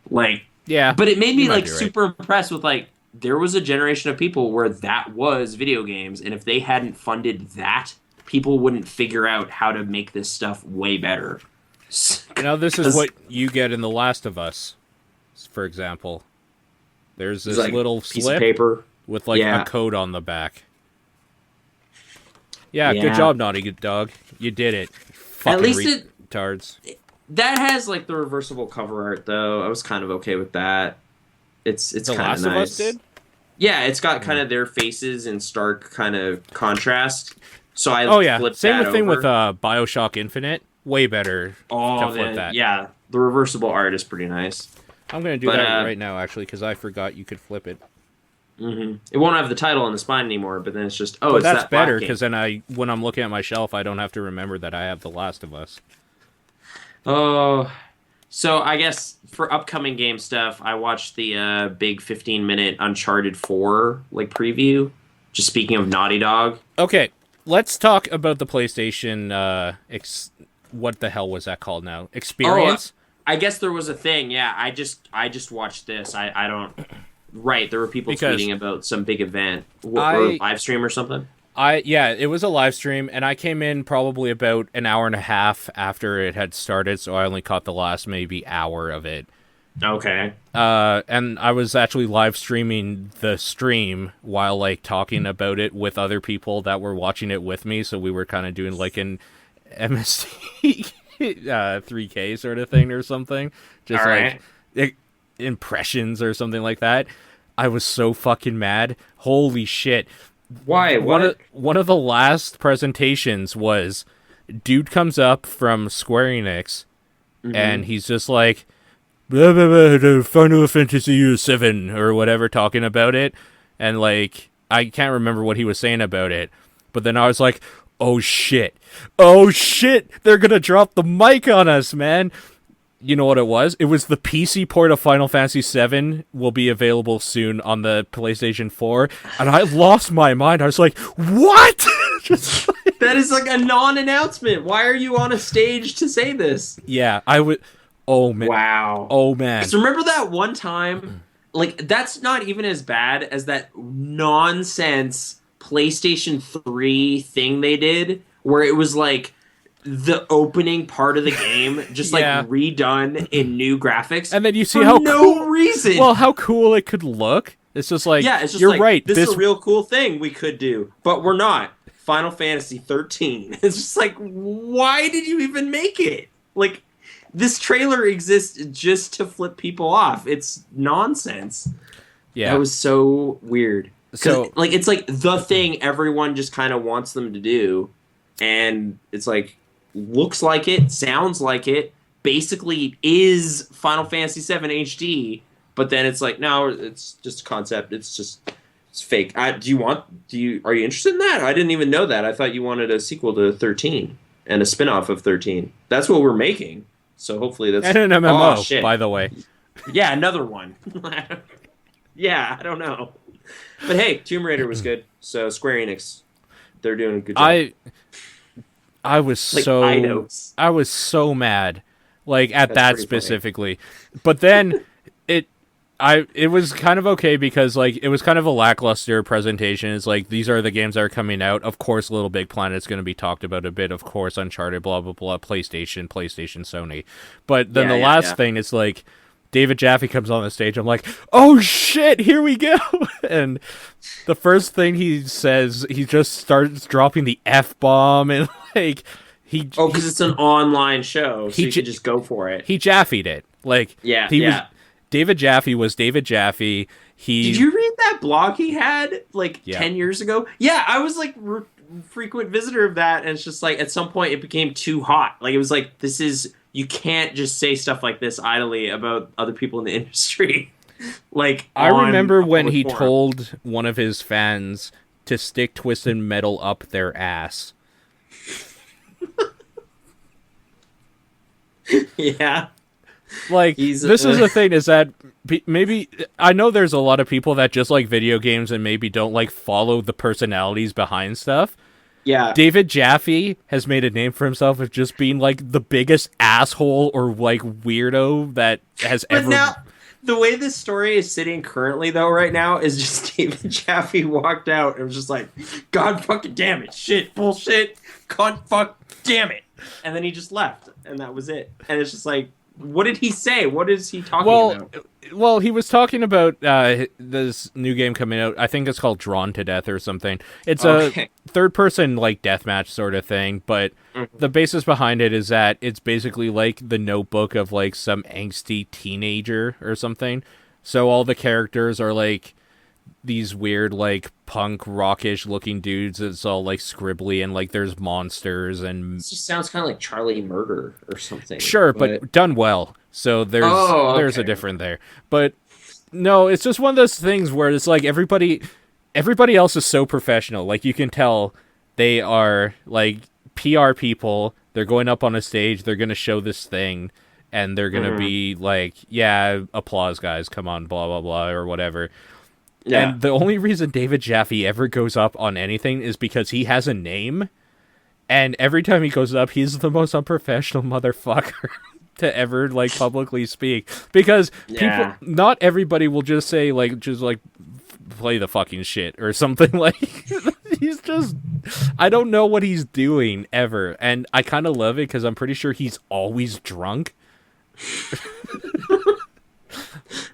Like, yeah. But it made me, like, right. super impressed with, like, there was a generation of people where that was video games, and if they hadn't funded that, people wouldn't figure out how to make this stuff way better. Now, this is what you get in The Last of Us, for example. There's this like little piece slip of paper with, like, a code on the back. Yeah, good job, Naughty Dog. You did it. Fucking At least retards. That has, like, the reversible cover art, though. I was kind of okay with that. It's The kind of Last nice. of Us did? Yeah, it's got kind of their faces in stark kind of contrast. So I flipped Same that thing over. with BioShock Infinite. Way better to flip that. Yeah, the reversible art is pretty nice. I'm going to do that right now, actually, because I forgot you could flip it. It won't have the title on the spine anymore, but then it's just, But it's that's that better, black because then when I'm looking at my shelf, I don't have to remember that I have The Last of Us. Oh, so I guess for upcoming game stuff, I watched the big 15-minute Uncharted 4 like preview. Just speaking of Naughty Dog. Okay, let's talk about the PlayStation. What the hell was that called now? Experience. I guess there was a thing. Yeah, I just watched this. I don't. Right, there were people tweeting about some big event or live stream or something. It was a live stream, and I came in probably about an hour and a half after it had started, so I only caught the last maybe hour of it. Okay. And I was actually live streaming the stream while like talking about it with other people that were watching it with me, so we were kind of doing like an MST 3K sort of thing or something. Just all like right. Impressions or something like that. I was so fucking mad. Holy shit. Why? One of the last presentations was dude comes up from Square Enix and he's just like, blah, blah, blah, the Final Fantasy VII or whatever, talking about it, and like I can't remember what he was saying about it, but then I was like, oh shit, they're gonna drop the mic on us, man. You know what it was? It was the PC port of Final Fantasy VII will be available soon on the PlayStation 4, and I lost my mind. I was like, what? Just like... That is like a non-announcement. Why are you on a stage to say this? Yeah, I would... Oh, man. Wow. Oh, man. So remember that one time? Like, that's not even as bad as that nonsense PlayStation 3 thing they did, where it was like the opening part of the game just like redone in new graphics, and then you see for how no reason. Well, how cool it could look. It's just like, it's just you're like, right. This is a real cool thing we could do, but we're not. Final Fantasy 13. It's just like, why did you even make it? Like, this trailer exists just to flip people off. It's nonsense. Yeah, that was so weird. So, like, it's like the thing everyone just kind of wants them to do, and it's like, looks like it, sounds like it, basically is Final Fantasy VII HD, but then it's like, no, it's just a concept. It's fake. Are you interested in that? I didn't even know that. I thought you wanted a sequel to 13 and a spin-off of 13. That's what we're making. So hopefully that's... And an MMO, by the way. Yeah, another one. Yeah, I don't know. But hey, Tomb Raider was good. So Square Enix, they're doing a good job. I was like I was so mad, like at that specifically. Funny. But then it was kind of okay because like it was kind of a lackluster presentation. It's like, these are the games that are coming out. Of course, Little Big Planet's going to be talked about a bit. Of course, Uncharted, blah blah blah, PlayStation, Sony. But then the last thing is like, David Jaffe comes on the stage. I'm like, oh shit, here we go. And the first thing he says, he just starts dropping the F-bomb, and like because it's an online show, so you can just go for it. He Jaffied it. Like, David Jaffe was David Jaffe. Did you read that blog he had like 10 years ago? Yeah, I was like frequent visitor of that, and it's just like, at some point it became too hot. Like, it was like, you can't just say stuff like this idly about other people in the industry. Like, I remember when he told one of his fans to stick Twisted Metal up their ass. Yeah. Like, this is the thing, is that maybe, I know there's a lot of people that just like video games and maybe don't like follow the personalities behind stuff. Yeah. David Jaffe has made a name for himself of just being like the biggest asshole or like weirdo that has ever... But now, the way this story is sitting currently though right now is just David Jaffe walked out and was just like, God fucking damn it, shit, bullshit, God fuck damn it. And then he just left, and that was it. And it's just like, what did he say? What is he talking about? Well, he was talking about this new game coming out. I think it's called Drawn to Death or something. It's a third-person like deathmatch sort of thing, but the basis behind it is that it's basically like the Notebook of like some angsty teenager or something. So all the characters are like these weird like punk rockish looking dudes. It's all like scribbly, and like there's monsters, and this just sounds kind of like Charlie Murder or something. Sure, but done well. So there's a different there. But no, it's just one of those things where it's like everybody else is so professional. Like, you can tell they are like PR people. They're going up on a stage, they're going to show this thing, and they're going to be like, yeah, applause guys, come on, blah blah blah or whatever. Yeah. And the only reason David Jaffe ever goes up on anything is because he has a name, and every time he goes up, he's the most unprofessional motherfucker to ever like publicly speak, because people, not everybody will just say like, play the fucking shit or something. Like, he's just, I don't know what he's doing ever, and I kind of love it because I'm pretty sure he's always drunk.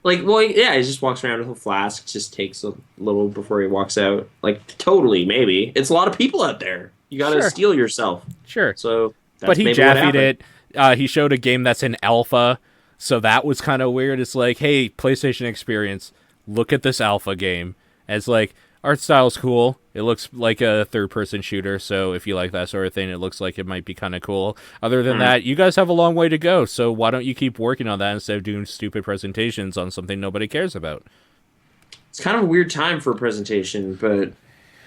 Like, well, yeah, he just walks around with a flask, just takes a little before he walks out. Like, totally, maybe. It's a lot of people out there. You gotta steel yourself. Sure. So, but he Jaffied it. He showed a game that's in alpha, so that was kind of weird. It's like, hey, PlayStation Experience, look at this alpha game. And it's like, art style's cool. It looks like a third-person shooter, so if you like that sort of thing, it looks like it might be kind of cool. Other than that, you guys have a long way to go, so why don't you keep working on that instead of doing stupid presentations on something nobody cares about? It's kind of a weird time for a presentation, but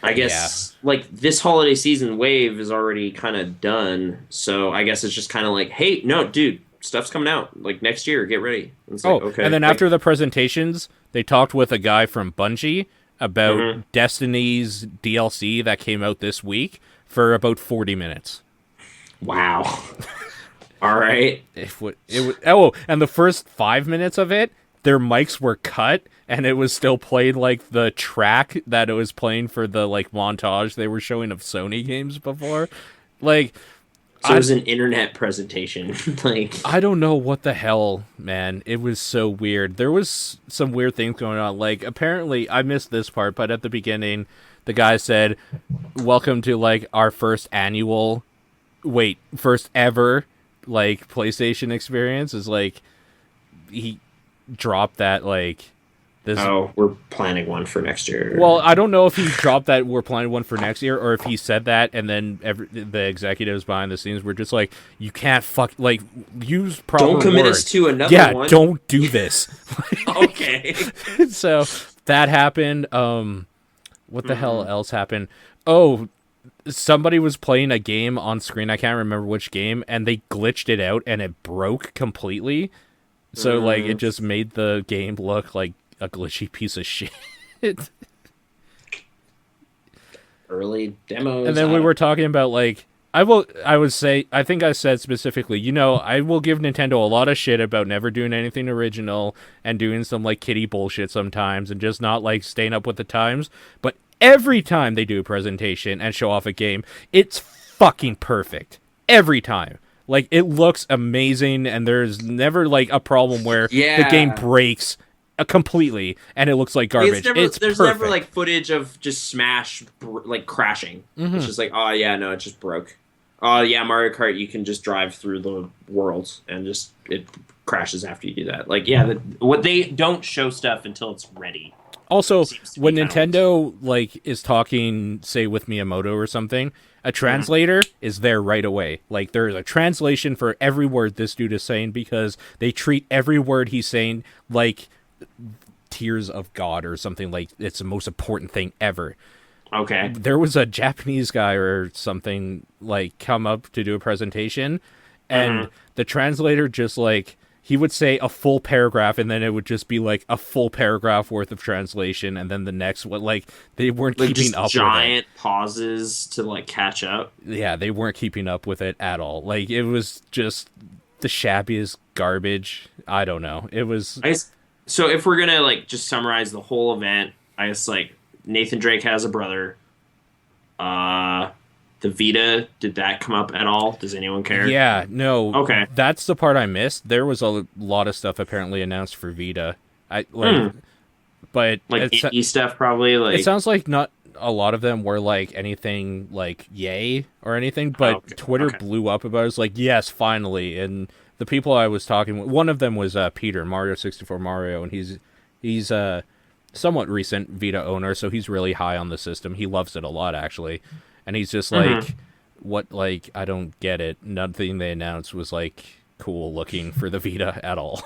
I guess like this holiday season wave is already kind of done. So I guess it's just kind of like, hey, no, dude, stuff's coming out like next year. Get ready. And it's like, okay. And then like, after the presentations, they talked with a guy from Bungie about Destiny's DLC that came out this week for about 40 minutes. Wow. All right. And the first 5 minutes of it, their mics were cut, and it was still playing like the track that it was playing for the like montage they were showing of Sony games before. Like, so it was an internet presentation. Like, I don't know what the hell, man. It was so weird. There was some weird things going on. Like, apparently, I missed this part, but at the beginning, the guy said, "Welcome to like our first ever like PlayStation experience." Is like he dropped that like this. Oh, we're planning one for next year. Well, I don't know if he dropped that we're planning one for next year, or if he said that and then the executives behind the scenes were just like, "You can't use proper Don't commit words. us to another one. Yeah, don't do this." Okay. So that happened. What the hell else happened? Oh, somebody was playing a game on screen. I can't remember which game, and they glitched it out, and it broke completely. So, like, it just made the game look like a glitchy piece of shit. Early demos. And then we were talking about, like, I think I said specifically, I will give Nintendo a lot of shit about never doing anything original and doing some, like, kiddie bullshit sometimes and just not, like, staying up with the times. But every time they do a presentation and show off a game, it's fucking perfect. Every time. Like, it looks amazing, and there's never, like, a problem where the game breaks completely, and it looks like garbage. There's perfect. Never, like, footage of just Smash, like, crashing. It's just like, oh, yeah, no, it just broke. Oh, yeah, Mario Kart, you can just drive through the world, and just, it crashes after you do that. Like, yeah, what they don't show stuff until it's ready. Also, when Nintendo, like, is talking, say, with Miyamoto or something, a translator is there right away. Like, there's a translation for every word this dude is saying because they treat every word he's saying like tears of God or something, like it's the most important thing ever. Okay. There was a Japanese guy or something, like, come up to do a presentation, and the translator just, like, he would say a full paragraph, and then it would just be, like, a full paragraph worth of translation, and then the next one, like, they weren't keeping up with it. Giant pauses to, like, catch up. Yeah, they weren't keeping up with it at all. Like, it was just the shabbiest garbage. I don't know. It was... So if we're gonna, like, just summarize the whole event, I guess, like, Nathan Drake has a brother. The Vita, did that come up at all? Does anyone care? Yeah, no. Okay. That's the part I missed. There was a lot of stuff apparently announced for Vita. But like indie stuff probably. Like, it sounds like not a lot of them were like anything like yay or anything, but Twitter blew up about it. It was like, yes, finally. And the people I was talking with, one of them was Peter, Mario 64 Mario, and he's a somewhat recent Vita owner, so he's really high on the system. He loves it a lot, actually. And he's just like, what, like, I don't get it. Nothing they announced was, like, cool looking for the Vita at all.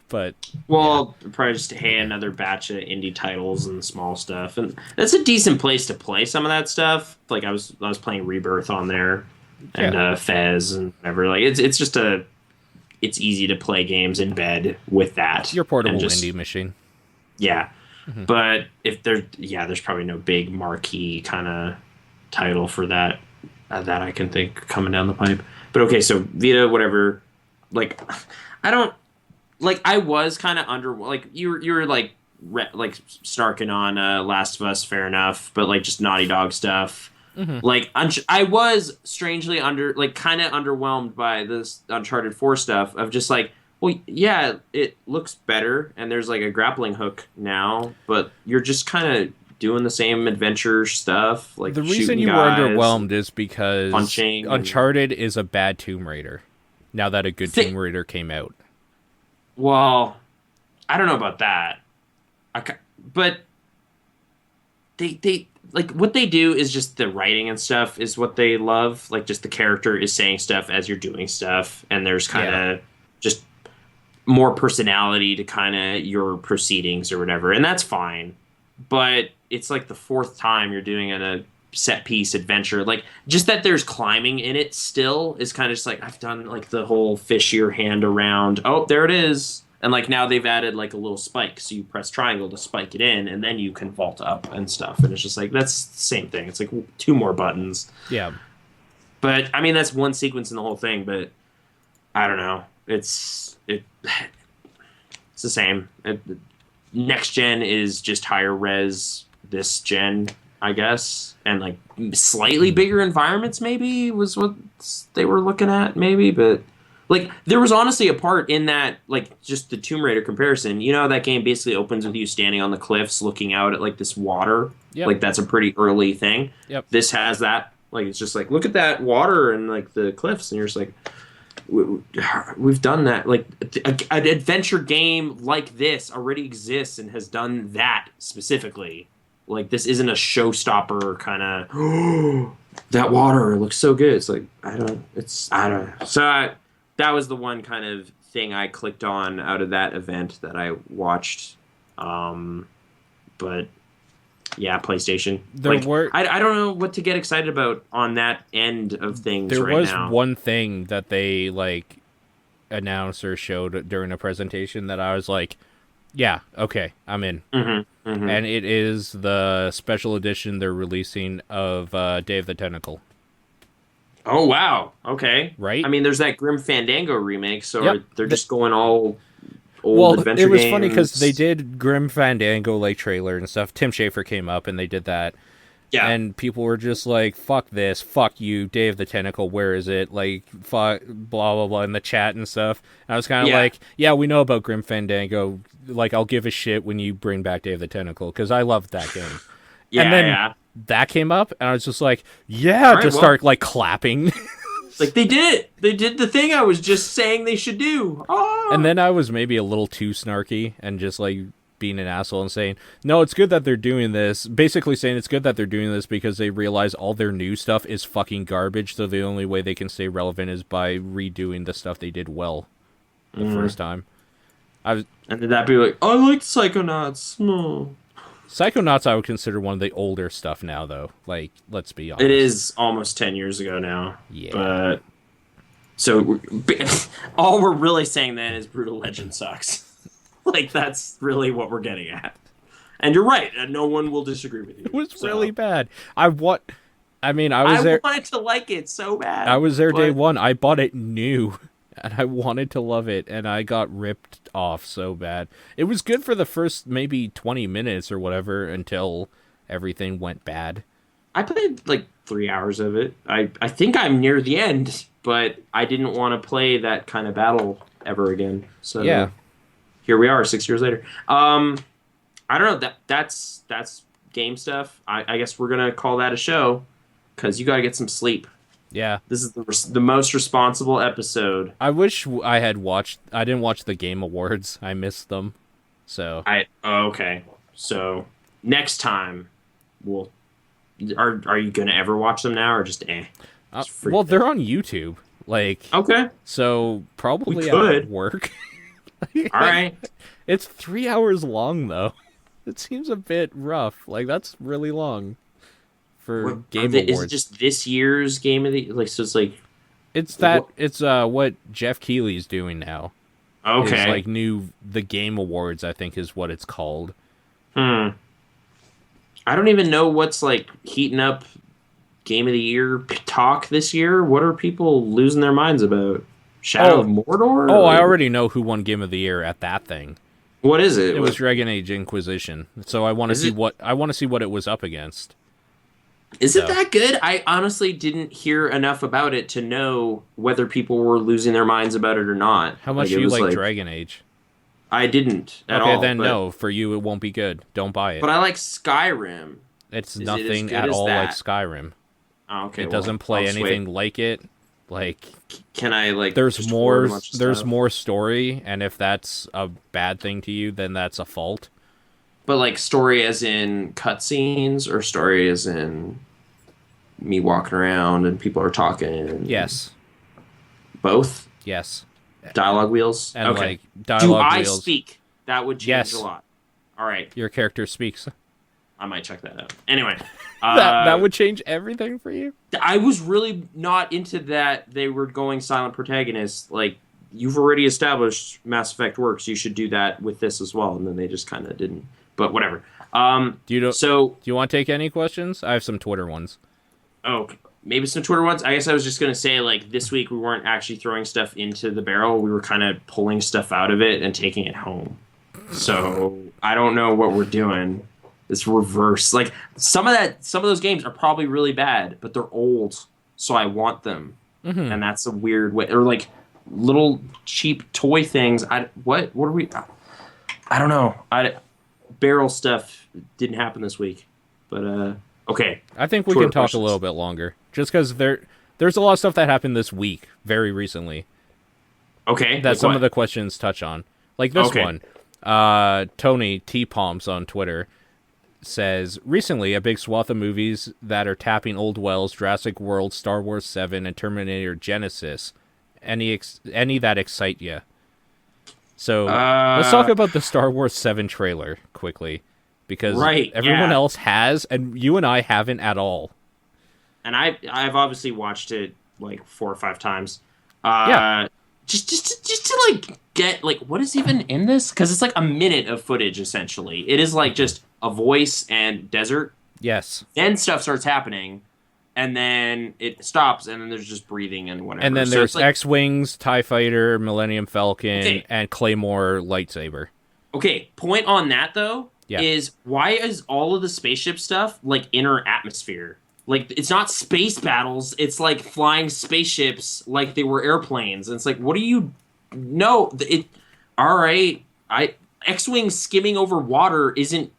But probably just, hey, another batch of indie titles and small stuff. And that's a decent place to play some of that stuff. Like, I was playing Rebirth on there, and Fez and whatever. Like, it's just it's easy to play games in bed with that. Your portable indie machine. Yeah. But if there's probably no big marquee kind of title for that that I can think coming down the pipe. But okay, so Vita, whatever. Like, I don't like. I was kind of under. Like, you were like snarking on Last of Us, fair enough. But like just Naughty Dog stuff. Like I was strangely kind of underwhelmed by this Uncharted 4 stuff of just like, well, yeah, it looks better and there's like a grappling hook now, but you're just kind of doing the same adventure stuff. Like, the reason you were underwhelmed is because Uncharted is a bad Tomb Raider. Now that a good Tomb Raider came out. Well, I don't know about that. But they like what they do is just the writing and stuff is what they love. Like just the character is saying stuff as you're doing stuff, and there's kind of just more personality to kind of your proceedings or whatever, and that's fine. But it's like the fourth time you're doing a set piece adventure. Like just that there's climbing in it still is kind of just like I've done like the whole fish your hand around. Oh, there it is. And like now they've added like a little spike, so you press triangle to spike it in, and then you can vault up and stuff. And it's just like that's the same thing. It's like two more buttons. Yeah. But I mean that's one sequence in the whole thing. But I don't know. It's the same. Next gen is just higher res. This gen, I guess, and like slightly bigger environments maybe was what they were looking at maybe, but like there was honestly a part in that like just the Tomb Raider comparison. You know that game basically opens with you standing on the cliffs looking out at like this water. Yep. Like that's a pretty early thing. Yep. This has that. Like it's just like look at that water and like the cliffs, and you're just like we've done that. Like an adventure game like this already exists and has done that specifically. Like this isn't a showstopper kind of. That water looks so good. It's like I don't. So that was the one kind of thing I clicked on out of that event that I watched. But yeah, PlayStation. I don't know what to get excited about on that end of things. There right was now. one thing that they like announced or showed during a presentation that I was like, yeah, okay, I'm in. And it is the special edition they're releasing of Day of the Tentacle. Oh, wow. Okay. Right? I mean, there's that Grim Fandango remake, so Yep. they're just going all old adventure games. It was funny because they did Grim Fandango like trailer and stuff. Tim Schafer came up and they did that. Yeah. And people were just like, fuck this, fuck you, Day of the Tentacle, where is it? Like, fuck, blah, blah, blah, in the chat and stuff. And I was kind of like, yeah, we know about Grim Fandango. Like, I'll give a shit when you bring back Day of the Tentacle, because I loved that game. And then that came up, and I was just like, start, like, clapping. Like, they did it! They did the thing I was just saying they should do! Oh! And then I was maybe a little too snarky, and just, like, being an asshole and saying, no, it's good that they're doing this. Basically saying it's good that they're doing this because they realize all their new stuff is fucking garbage, so the only way they can stay relevant is by redoing the stuff they did well the first time. And did that be like, I like Psychonauts. No. Psychonauts I would consider one of the older stuff now, though. Like, let's be honest. It is almost 10 years ago now. Yeah. But so all we're really saying then is Brutal Legend sucks. Like, that's really what we're getting at. And you're right. And no one will disagree with you. It was really bad. I was there. I wanted to like it so bad. I was there day one. I bought it new. And I wanted to love it. And I got ripped off so bad. It was good for the first maybe 20 minutes or whatever until everything went bad. I played like 3 hours of it. I think I'm near the end. But I didn't want to play that kind of battle ever again. So yeah. Here we are 6 years later. I don't know. That's game stuff. I guess we're going to call that a show because you got to get some sleep. Yeah. This is the most responsible episode. I wish I had watched... I didn't watch the Game Awards. I missed them. So... okay. So, next time, we'll... Are you going to ever watch them now or just well, they're on YouTube. Like... Okay. So, probably at work. All right. It's 3 hours long, though. It seems a bit rough. Like, that's really long for Game Awards. Is it just this year's Game of the... Like, so it's like... It's that... It's what Jeff Keighley's doing now. Okay. It's like the Game Awards, I think, is what it's called. I don't even know what's, like, heating up Game of the Year talk this year. What are people losing their minds about? Shadow of Mordor? Oh, I already know who won Game of the Year at that thing. What is it? It was Dragon Age Inquisition. So I want to see what it was up against. Is it that good? I honestly didn't hear enough about it to know whether people were losing their minds about it or not. How much do you like Dragon Age? I didn't at all. Okay, then no. For you, it won't be good. Don't buy it. But I like Skyrim. It's nothing at all like Skyrim. Oh, okay. It doesn't play anything like it. Like, can I like? There's more story, and if that's a bad thing to you, then that's a fault. But like story as in cutscenes, or story as in me walking around and people are talking? Yes. Both? Yes. Dialogue wheels? And Okay. like Do dialogue I wheels. speak? That would change Yes. a lot. All right. Your character speaks. I might check that out. Anyway, That would change everything for you. I was really not into that they were going silent protagonist. Like, you've already established Mass Effect works. You should do that with this as well. And then they just kind of didn't. But whatever. Do So, you want to take any questions? I have some Twitter ones. oh, maybe some Twitter ones. I guess I was just going to say, like, this week we weren't actually throwing stuff into the barrel. We were kind of pulling stuff out of it and taking it home. So, I don't know what we're doing. This reverse, like some of those games are probably really bad, but they're old, so I want them, and that's a weird way. Or like little cheap toy things. What are we? I don't know. Barrel stuff didn't happen this week, but okay. I think we Twitter can talk questions. a little bit longer, just because there's a lot of stuff that happened this week, very recently, Okay, that like some what? of the questions touch on. Like this Okay. one, Tony T Palms on Twitter says, recently a big swath of movies that are tapping old wells: Jurassic World, Star Wars 7, and Terminator Genesis. Any that excite you? So let's talk about the Star Wars 7 trailer quickly, because Right, everyone yeah. else has, and you and I haven't at all. And I've obviously watched it like 4 or 5 times. Yeah. Just to like get like what is even in this, because it's like a minute of footage essentially. It is like just a voice and desert. Yes. Then stuff starts happening, and then it stops, and then there's just breathing and whatever. And then So there's it's like, X-Wings, TIE Fighter, Millennium Falcon, Okay. and Claymore lightsaber. okay, point on that though Yeah. is why is all of the spaceship stuff like inner atmosphere? Like it's not space battles, it's like flying spaceships like they were airplanes. And it's like, what do you no, it all right. X-Wing skimming over water isn't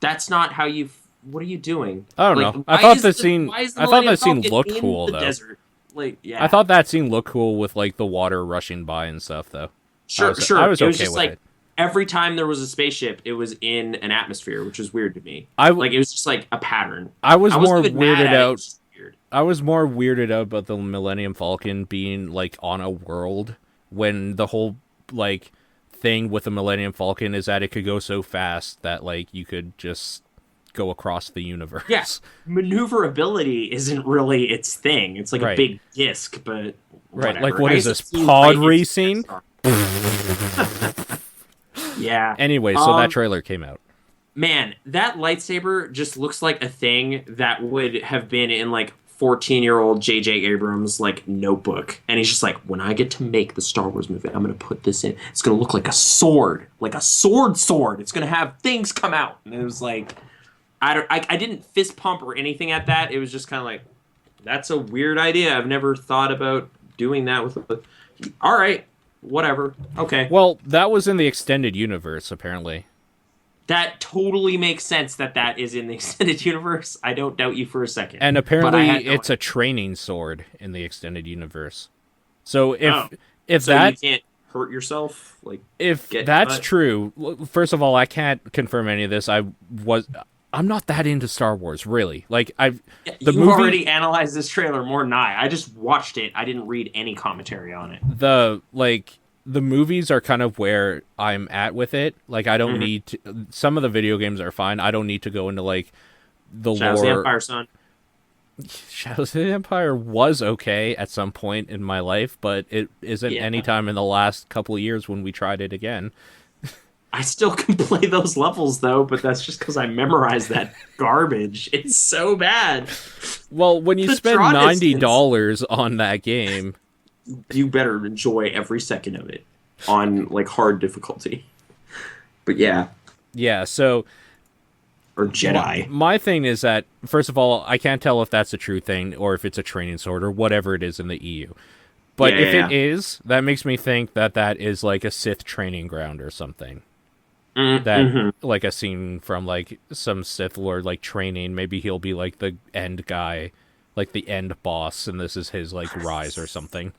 that's not how you what are you doing? I don't Like, know. I why thought is the the- scene. why is the I thought Millennium that scene Falcon looked in cool the though. desert? Like, yeah. I thought that scene looked cool with like the water rushing by and stuff though. Sure, sure. sure. I was it was okay just with like it. every time there was a spaceship, it was in an atmosphere, which was weird to me. Like Like it was just like a pattern. I was wasn't more even mad weirded at it, it out. was just weird. I was more weirded out about the Millennium Falcon being like on a world, when the whole like thing with the Millennium Falcon is that it could go so fast that like you could just go across the universe. Yeah, maneuverability isn't really its thing. It's like Right. a big disc, but Right, whatever. like, what I is guess this, it seems pod like it's racing? Pixar. Yeah. Anyway, so that trailer came out. Man, that lightsaber just looks like a thing that would have been in like 14-year-old J.J. Abrams like notebook. And he's just like, when I get to make the Star Wars movie, I'm going to put this in. It's going to look like a sword. Like a sword. It's going to have things come out. And it was like, I didn't fist pump or anything at that. It was just kind of like, that's a weird idea. I've never thought about doing that with all right, whatever. Okay. Well, that was in the extended universe, apparently. That totally makes sense that is in the extended universe. I don't doubt you for a second. And But I apparently had no it's a training sword in the extended universe. So if Oh. if so that you can't hurt yourself. Like if get that's cut? true, first of all, I can't confirm any of this. I'm not that into Star Wars, really. Like the you've movie, already analyzed this trailer more than I just watched it. I didn't read any commentary on it. the movies are kind of where I'm at with it. Like I don't need to. Some of the video games are fine. I don't need to go into like the Shadows of the lore. Empire, son. Shadows of the Empire was okay at some point in my life, but it isn't Yeah. any time in the last couple of years when we tried it again. I still can play those levels though, but that's just because I memorized that garbage. It's so bad. Well, when you The spend Tron $90 on that game, You better enjoy every second of it on like hard difficulty. But yeah, yeah, so or Jedi. my thing is that, first of all, I can't tell if that's a true thing or if it's a training sword or whatever it is in the EU. But Yeah, if yeah, it is, that makes me think that that is like a Sith training ground or something. That like a scene from like some Sith Lord like training. Maybe he'll be like the end guy, like the end boss, and this is his like rise or something.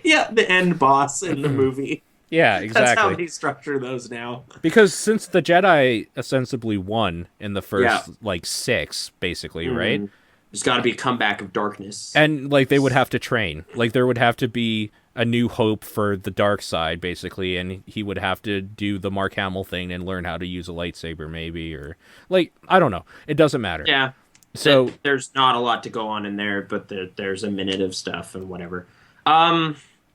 Yeah, the end boss in the movie. Yeah, That's how exactly. they structure those now. Because since the Jedi ostensibly won in the Yeah. first like 6, basically, right? Mm. There's got to be a comeback of darkness. And like they would have to train. Like there would have to be a new hope for the dark side, basically, and he would have to do the Mark Hamill thing and learn how to use a lightsaber, maybe, or like I don't know. It doesn't matter. Yeah. So There's not a lot to go on in there, but there's a minute of stuff and whatever. are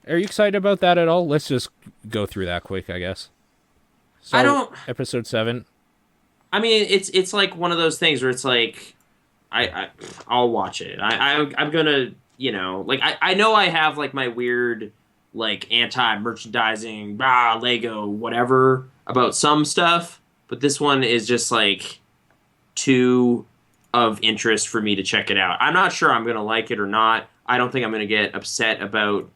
you excited about that at all? Let's just go through that quick, I guess. So, I don't. Episode 7. I mean, it's like one of those things where it's like, I'll watch it. I'm gonna, like I know I have like my weird like anti-merchandising, Lego, whatever about some stuff, but this one is just like too of interest for me to check it out. I'm not sure I'm gonna like it or not. I don't think I'm gonna get upset about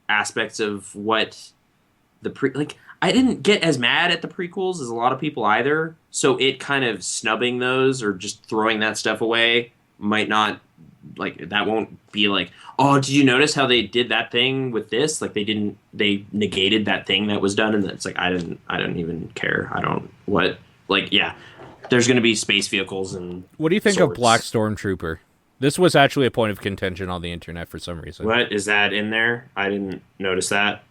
aspects of what I didn't get as mad at the prequels as a lot of people either. So it kind of snubbing those or just throwing that stuff away might not that won't be like, oh, did you notice how they did that thing with this? Like they negated that thing that was done, and it's like I didn't even care. Yeah. There's going to be space vehicles and What do you think swords. of Black Stormtrooper? This was actually a point of contention on the internet for some reason. What is that in there? I didn't notice that.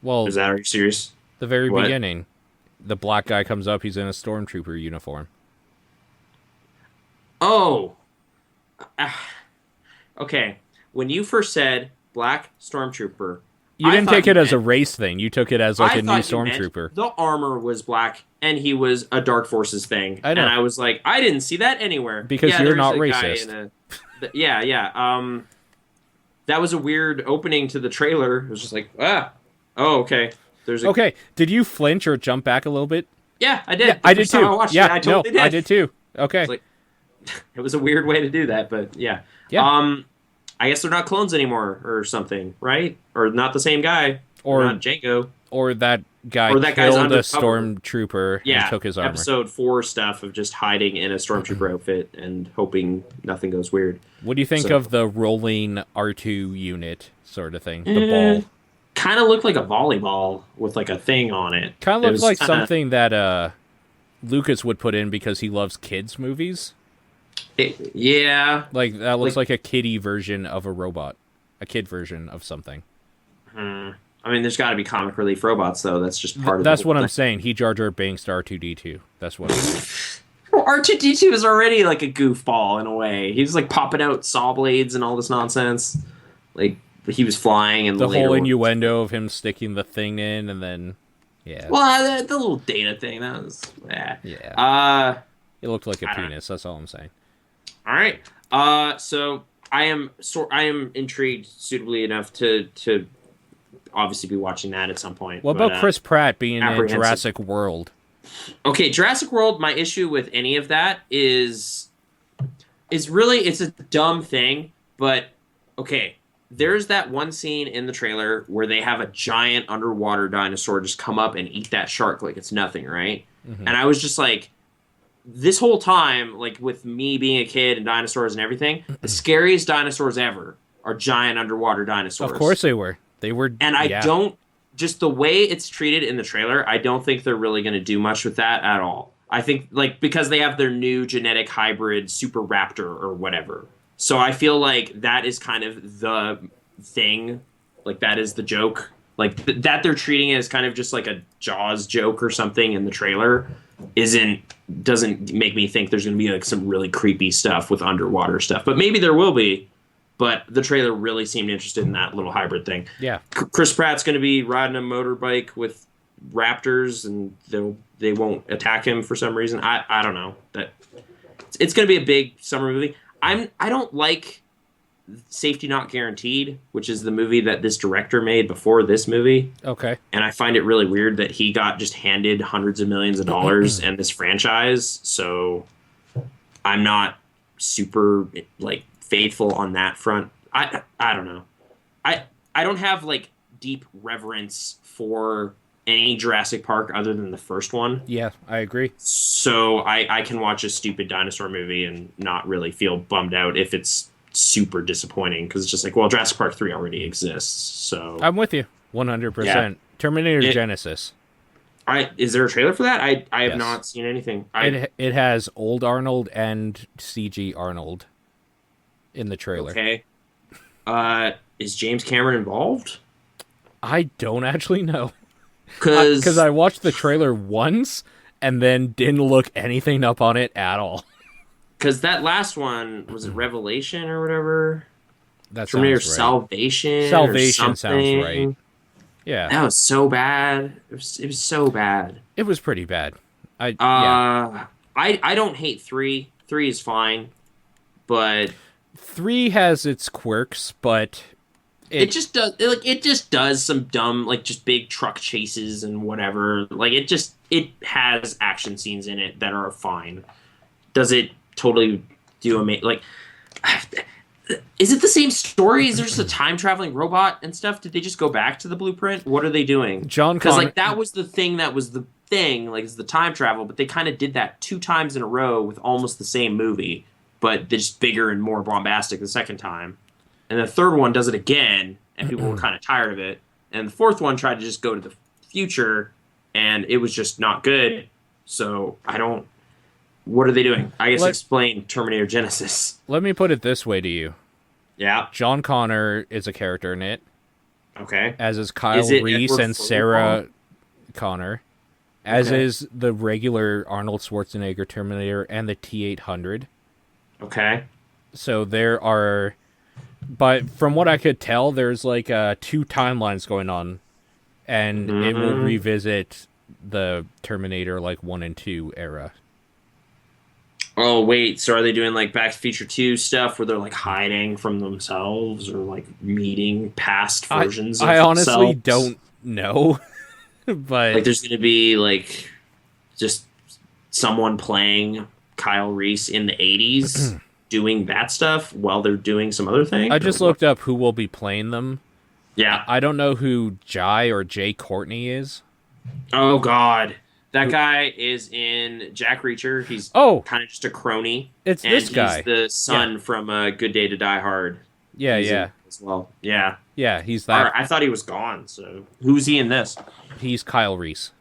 Well, Are you serious? the very What? beginning, the black guy comes up. He's in a Stormtrooper uniform. Oh. Okay. When you first said Black Stormtrooper, You I didn't thought take it as a meant- race thing. You took it as like I a new thought you meant Stormtrooper. the armor was black, and he was a Dark Forces thing. I know. And I was like, I didn't see that anywhere. Because Yeah, you're there's not a guy racist. in yeah. That was a weird opening to the trailer. It was just like, okay. Okay, did you flinch or jump back a little bit? Yeah, I did. Yeah, The I did first time too. I watched Yeah, it, I totally did. I did too. Okay. It's like, it was a weird way to do that, but yeah. Yeah. I guess they're not clones anymore or something, right? Or not the same guy. Or- not Django. Or that guy Or that guy's killed a undercover. Stormtrooper Yeah, and took his armor. episode 4 stuff of just hiding in a stormtrooper outfit and hoping nothing goes weird. What do you think So- of the rolling R2 unit sort of thing? The Eh, ball. Kind of looked like a volleyball with like a thing on it. Kind It of looks was like kinda- something that Lucas would put in because he loves kids movies. Yeah. Like that looks like a kiddie version of a robot. A kid version of something. I mean, there's got to be comic relief robots, though. That's just part of That's the what whole I'm thing. saying. He Jar Jar Binks to R2D2. That's what Well, R2D2 is already like a goofball in a way. He's like popping out saw blades and all this nonsense. Like, he was flying and the later whole on- innuendo of him sticking the thing in and then yeah. Well, the little data thing, that was... Yeah. It looked like a I don't penis, that's all I'm saying. All right. So I am intrigued suitably enough to obviously be watching that at some point. What but, about Chris Pratt being in apprehensive. Jurassic World? Okay, Jurassic World. My issue with any of that is really it's a dumb thing, but okay. There's that one scene in the trailer where they have a giant underwater dinosaur just come up and eat that shark like it's nothing, right? Mm-hmm. And I was just like, this whole time, like with me being a kid and dinosaurs and everything, the scariest dinosaurs ever are giant underwater dinosaurs. Of course they were. They were. And I yeah. don't, just the way it's treated in the trailer, I don't think they're really going to do much with that at all. I think, like, because they have their new genetic hybrid super raptor or whatever. So I feel like that is kind of the thing. Like, that is the joke. Like, that they're treating it as kind of just like a Jaws joke or something in the trailer doesn't make me think there's going to be like some really creepy stuff with underwater stuff. But maybe there will be. But the trailer really seemed interested in that little hybrid thing. Yeah. Chris Pratt's going to be riding a motorbike with raptors, and they won't attack him for some reason. I don't know. It's going to be a big summer movie. I don't like Safety Not Guaranteed, which is the movie that this director made before this movie. Okay. And I find it really weird that he got just handed hundreds of millions of dollars and this franchise. So I'm not super like faithful on that front. I don't know. I don't have like deep reverence for any Jurassic Park other than the first one. Yeah, I agree. So I can watch a stupid dinosaur movie and not really feel bummed out if it's super disappointing, because it's just like, well, Jurassic Park 3 already exists. So I'm with you 100%. Terminator Genesis. Is there a trailer for that? I have Yes. not seen anything. It has old Arnold and CG Arnold in the trailer. Okay. Is James Cameron involved? I don't actually know. Because I watched the trailer once and then didn't look anything up on it at all. Because that last one, was it Revelation or whatever? That Terminator sounds right. Salvation. Salvation or sounds right. Yeah. That was so bad. It was so bad. It was pretty bad. I don't hate 3. 3 is fine, but 3 has its quirks, but it just does some dumb, like, just big truck chases and whatever. Like, it has action scenes in it that are fine. Does it totally do like? Is it the same story? Is there just a time traveling robot and stuff? Did they just go back to the blueprint? What are they doing? Because like that was the thing. Like, is the time travel, but they kind of did that 2 times in a row with almost the same movie, but they're just bigger and more bombastic the second time. And the third one does it again, and people were kind of tired of it. And the fourth one tried to just go to the future, and it was just not good. So what are they doing? I guess explain Terminator Genesis. Let me put it this way to you. Yeah. John Connor is a character in it. Okay. As is Kyle Reese and Sarah Connor. As is the regular Arnold Schwarzenegger Terminator and the T-800. Okay. So there are... But from what I could tell, there's like 2 timelines going on. And it will revisit the Terminator like 1 and 2 era. Oh, wait. So are they doing like Back to the Future 2 stuff where they're like hiding from themselves or like meeting past versions of themselves? I honestly don't know. But like there's going to be like just someone playing Kyle Reese in the 80s doing that stuff while they're doing some other thing? I just looked up who will be playing them. Yeah. I don't know who Jay Courtney is. Oh, God. That guy is in Jack Reacher. He's kind of just a crony. It's this guy. He's the son from Good Day to Die Hard. Yeah, he's as well. Yeah. Yeah, he's that. I thought he was gone, so... Who's he in this? He's Kyle Reese.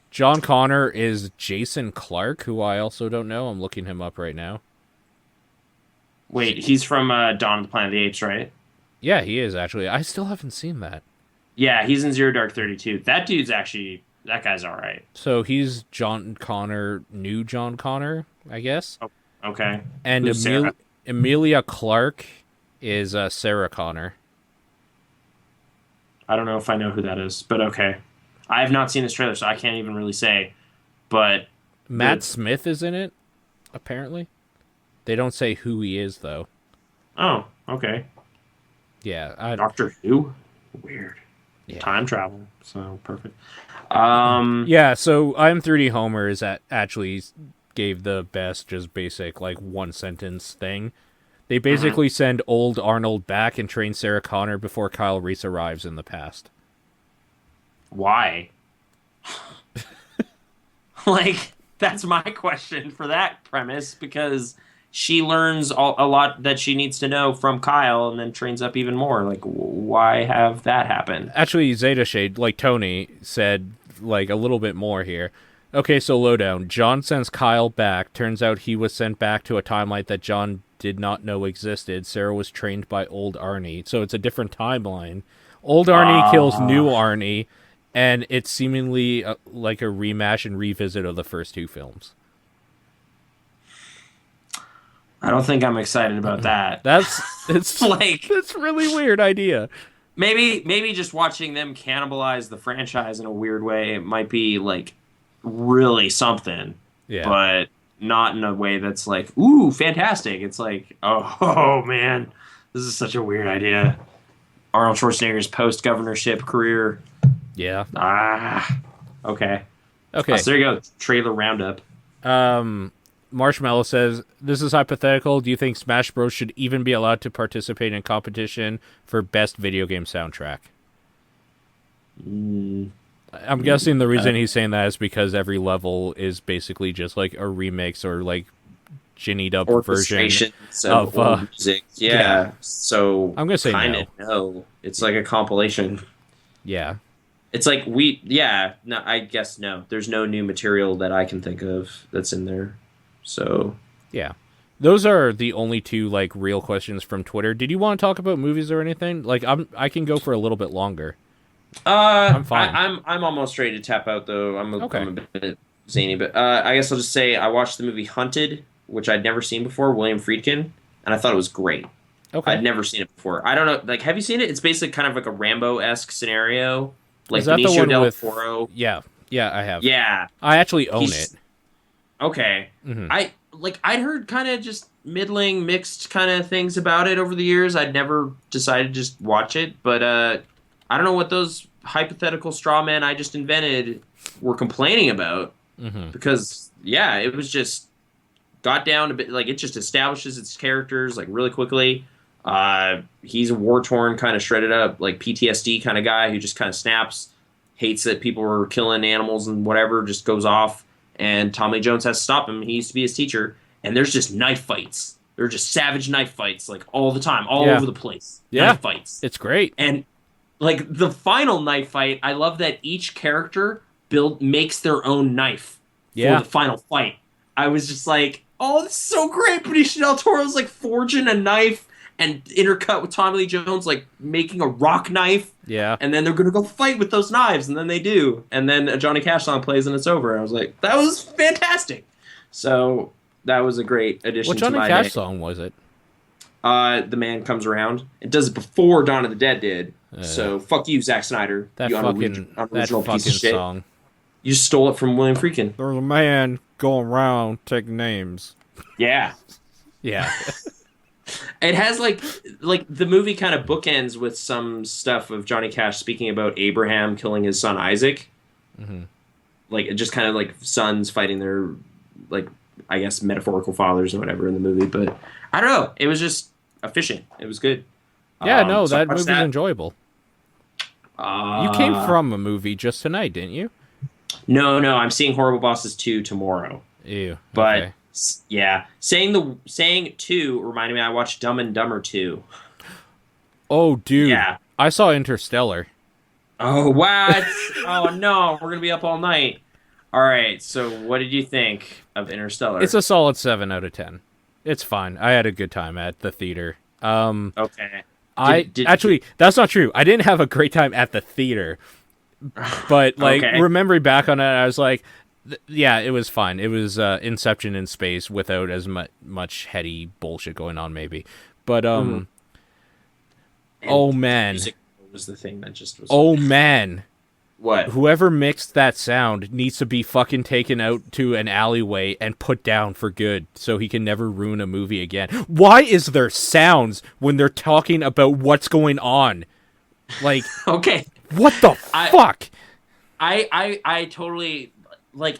John Connor is Jason Clarke, who I also don't know. I'm looking him up right now. Wait, he's from Dawn of the Planet of the Apes, right? Yeah, he is, actually. I still haven't seen that. Yeah, he's in Zero Dark 32. That guy's all right. So he's John Connor, new John Connor, I guess. Oh, okay. And Emilia Clarke is Sarah Connor. I don't know if I know who that is, but okay. I have not seen this trailer, so I can't even really say. But Matt Smith is in it, apparently. They don't say who he is, though. Oh, okay. Yeah. Doctor Who? Weird. Yeah. Time travel. So, perfect. Yeah, so I'm 3D Homer is actually gave the best, just basic, like, 1-sentence thing. They basically send old Arnold back and train Sarah Connor before Kyle Reese arrives in the past. Why? Like, that's my question for that premise, because she learns a lot that she needs to know from Kyle and then trains up even more. Like, why have that happen? Actually, Zeta Shade, like Tony, said, like, a little bit more here. Okay, so lowdown. John sends Kyle back. Turns out he was sent back to a timeline that John did not know existed. Sarah was trained by old Arnie. So it's a different timeline. Old Arnie kills new Arnie, and it's seemingly like a rematch and revisit of the first 2 films. I don't think I'm excited about that. It's like, it's a really weird idea. Maybe just watching them cannibalize the franchise in a weird way, it might be like really something. Yeah. But not in a way that's like, ooh, fantastic. It's like, oh man, this is such a weird idea. Arnold Schwarzenegger's post-governorship career. Yeah. Okay. Okay. So there you go. Trailer roundup. Marshmallow says, this is hypothetical. Do you think Smash Bros. Should even be allowed to participate in competition for best video game soundtrack? I'm guessing the reason he's saying that is because every level is basically just like a remix or like ginnied up version orchestrations of old music. Yeah. So I'm gonna say no. It's like a compilation. Yeah. It's like no, I guess no. There's no new material that I can think of that's in there. So yeah. Those are the only two like real questions from Twitter. Did you want to talk about movies or anything? Like I can go for a little bit longer. I'm fine. I'm almost ready to tap out though. I'm a bit zany, but I guess I'll just say I watched the movie Hunted, which I'd never seen before, William Friedkin, and I thought it was great. Okay. I'd never seen it before. I don't know, like, have you seen it? It's basically kind of like a Rambo-esque scenario. Like Is that Benicio the one del with Toro. Yeah, I have. Yeah. I actually own it. Okay. Mm-hmm. I'd heard kind of just middling, mixed kind of things about it over the years. I'd never decided to just watch it, but I don't know what those hypothetical straw men I just invented were complaining about. Mm-hmm. Because it was just got down a bit, like, it just establishes its characters like really quickly. He's a war-torn, kind of shredded up, like PTSD kind of guy who just kind of snaps, hates that people are killing animals and whatever, just goes off. And Tommy Lee Jones has to stop him. He used to be his teacher. And there's just knife fights. They're just savage knife fights, like, all the time, all over the place. Yeah. Knife fights. It's great. And, like, the final knife fight, I love that each character makes their own knife for the final fight. I was just like, oh, this is so great. Benicio del Toro's, like, forging a knife and intercut with Tommy Lee Jones, like, making a rock knife. Yeah. And then they're going to go fight with those knives, and then they do. And then a Johnny Cash song plays, and it's over. I was like, that was fantastic. So that was a great addition to my day. What Johnny Cash song was it? The Man Comes Around. It does it before Dawn of the Dead did. So fuck you, Zack Snyder. That you fucking piece of shit. song. You stole it from William Friedkin. There's a man going around taking names. Yeah. Yeah. It has like the movie kind of bookends with some stuff of Johnny Cash speaking about Abraham killing his son Isaac. Mm-hmm. Like, it just kind of like sons fighting their, like, I guess metaphorical fathers or whatever in the movie. But I don't know. It was just efficient. It was good. Yeah, no, that movie's enjoyable. You came from a movie just tonight, didn't you? No, I'm seeing Horrible Bosses 2 tomorrow. Ew. But okay. Yeah, saying 2 reminded me I watched Dumb and Dumber 2. Oh, dude. Yeah. I saw Interstellar. Oh, what? Oh, no, we're going to be up all night. All right, so what did you think of Interstellar? It's a solid 7 out of 10. It's fine. I had a good time at the theater. Okay. Actually, that's not true. I didn't have a great time at the theater. But, like, remembering back on it, I was like, yeah, it was fine. It was Inception in space without as much heady bullshit going on, maybe. But, oh, man. Music was the thing that just was... Oh, man. What? Whoever mixed that sound needs to be fucking taken out to an alleyway and put down for good so he can never ruin a movie again. Why is there sounds when they're talking about what's going on? Like, okay. What the fuck? I totally, like,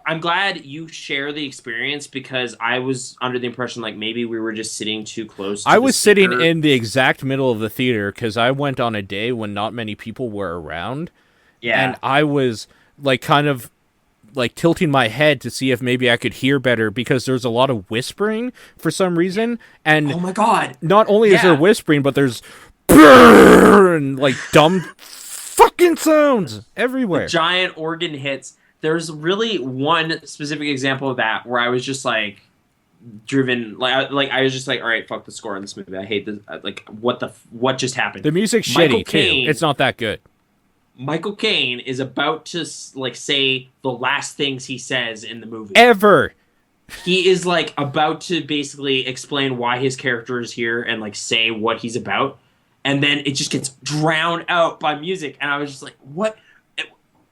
I'm glad you share the experience because I was under the impression like maybe we were just sitting too close to I was sitting in the exact middle of the theater because I went on a day when not many people were around. Yeah. And I was like kind of like tilting my head to see if maybe I could hear better because there's a lot of whispering for some reason. And oh my God. Not only is there whispering, but there's and like dumb fucking sounds everywhere. The giant organ hits. There's really one specific example of that where I was just like driven, I was just like, all right, fuck the score on this movie. I hate this. Like, what just happened? The music's shitty too. It's not that good. Michael Caine is about to like say the last things he says in the movie ever. He is like about to basically explain why his character is here and like say what he's about, and then it just gets drowned out by music. And I was just like, what?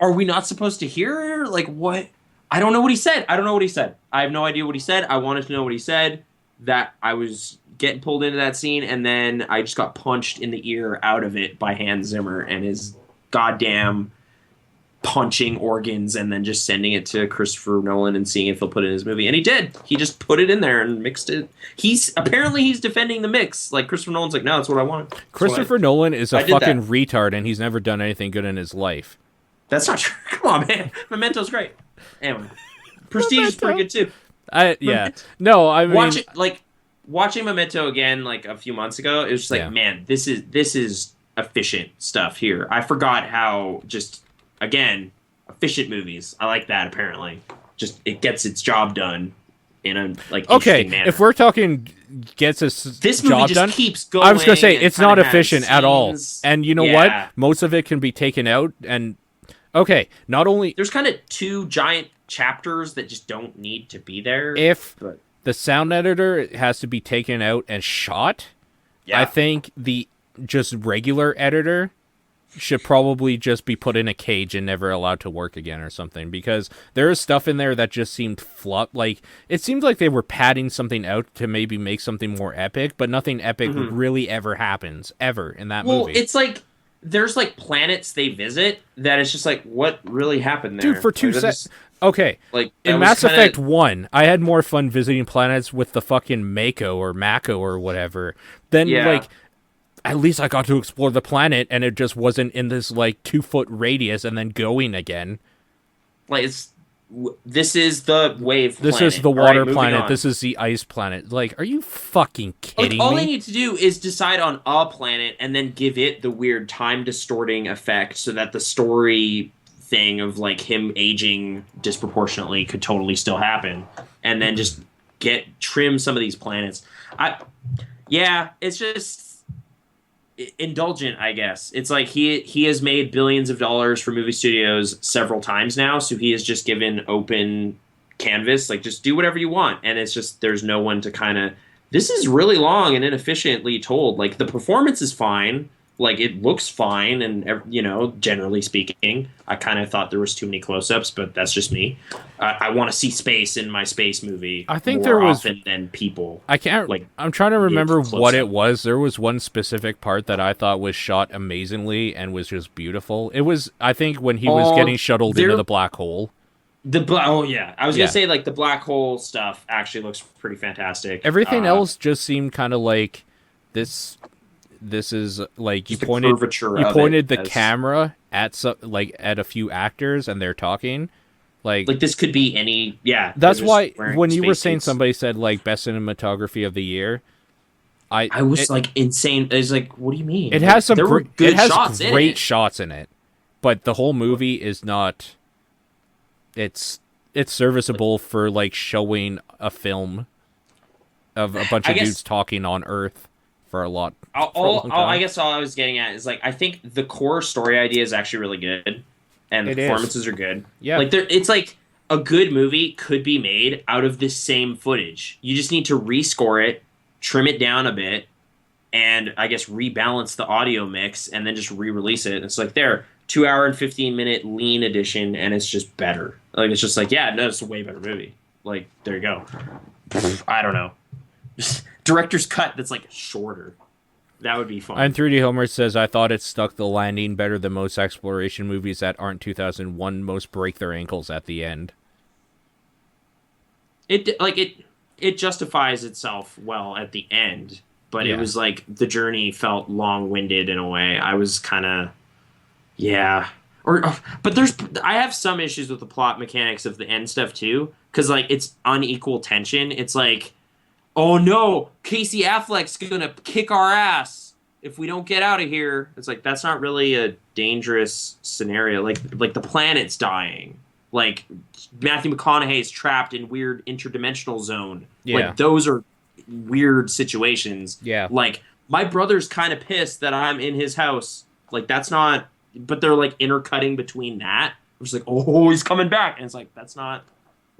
Are we not supposed to hear? Like, what? I don't know what he said. I have no idea what he said. I wanted to know what he said. That I was getting pulled into that scene, and then I just got punched in the ear out of it by Hans Zimmer and his goddamn punching organs, and then just sending it to Christopher Nolan and seeing if he'll put it in his movie. And he did. He just put it in there and mixed it. He's defending the mix. Like, Christopher Nolan's like, no, that's what I wanted. Christopher Nolan is a fucking retard, and he's never done anything good in his life. That's not true. Come on, man. Memento's great. Anyway. Prestige is pretty good too. Yeah. No, I mean, Watching Memento again like a few months ago, it was just like, man, this is efficient stuff here. I forgot how just again efficient movies. I like that. Apparently, just it gets its job done in a interesting manner. If we're talking gets its this movie job just done, keeps going. I was gonna say it's not efficient scenes. at all. And you know what? Most of it can be taken out. And not only there's kind of two giant chapters that just don't need to be there. But the sound editor has to be taken out and shot. I think the just regular editor should probably just be put in a cage and never allowed to work again or something, because there is stuff in there that just seemed like it seemed like they were padding something out to maybe make something more epic, but nothing epic really ever happens ever in that movie. Well, it's like there's like planets they visit that it's just like, what really happened there? Dude, for 2 seconds. Okay, like in Mass Effect 1, I had more fun visiting planets with the fucking Mako or whatever than like at least I got to explore the planet, and it just wasn't in this like 2-foot radius and then going again. Like this is the wave planet. This is the water planet. This is the ice planet. Like, are you fucking kidding me? All they need to do is decide on a planet and then give it the weird time distorting effect so that the story thing of like him aging disproportionately could totally still happen, and then just trim some of these planets. It's just indulgent, I guess. It's like he has made billions of dollars for movie studios several times now, so he is just given open canvas, like just do whatever you want, and it's just there's no one to kind of. This is really long and inefficiently told. Like the performance is fine. Like, it looks fine, and, you know, generally speaking, I kind of thought there was too many close-ups, but that's just me. I want to see space in my space movie. I think there was often than people. I can't. Like, I'm trying to remember what it was. There was one specific part that I thought was shot amazingly and was just beautiful. It was, I think, when he was getting shuttled into the black hole. I was gonna say like the black hole stuff actually looks pretty fantastic. Everything else just seemed kind of like this. This is like you pointed the camera at at a few actors and they're talking like this could be any That's why when you were saying somebody said like best cinematography of the year, I was like insane. It's like, what do you mean? It has some great shots in it, but the whole movie is not. It's serviceable for like showing a film of a bunch of dudes talking on Earth. For a long time. I guess all I was getting at is like I think the core story idea is actually really good, and the performances are good. Yeah, like it's like a good movie could be made out of this same footage. You just need to rescore it, trim it down a bit, and I guess rebalance the audio mix, and then just re-release it. It's like 2 hour and 15-minute lean edition, and it's just better. Like it's just like it's a way better movie. Like there you go. I don't know. Director's cut that's like shorter. That would be fun. And 3D Homer says, I thought it stuck the landing better than most exploration movies that aren't 2001. Most break their ankles at the end. It justifies itself well at the end, but it was like the journey felt long-winded in a way. I was kind of but I have some issues with the plot mechanics of the end stuff too, because like it's unequal tension. It's like, oh no, Casey Affleck's gonna kick our ass if we don't get out of here. It's like, that's not really a dangerous scenario. Like the planet's dying. Like Matthew McConaughey's trapped in weird interdimensional zone. Yeah. Like those are weird situations. Yeah. Like my brother's kind of pissed that I'm in his house. Like that's not, but they're like intercutting between that. I'm just like, oh, he's coming back. And it's like, that's not,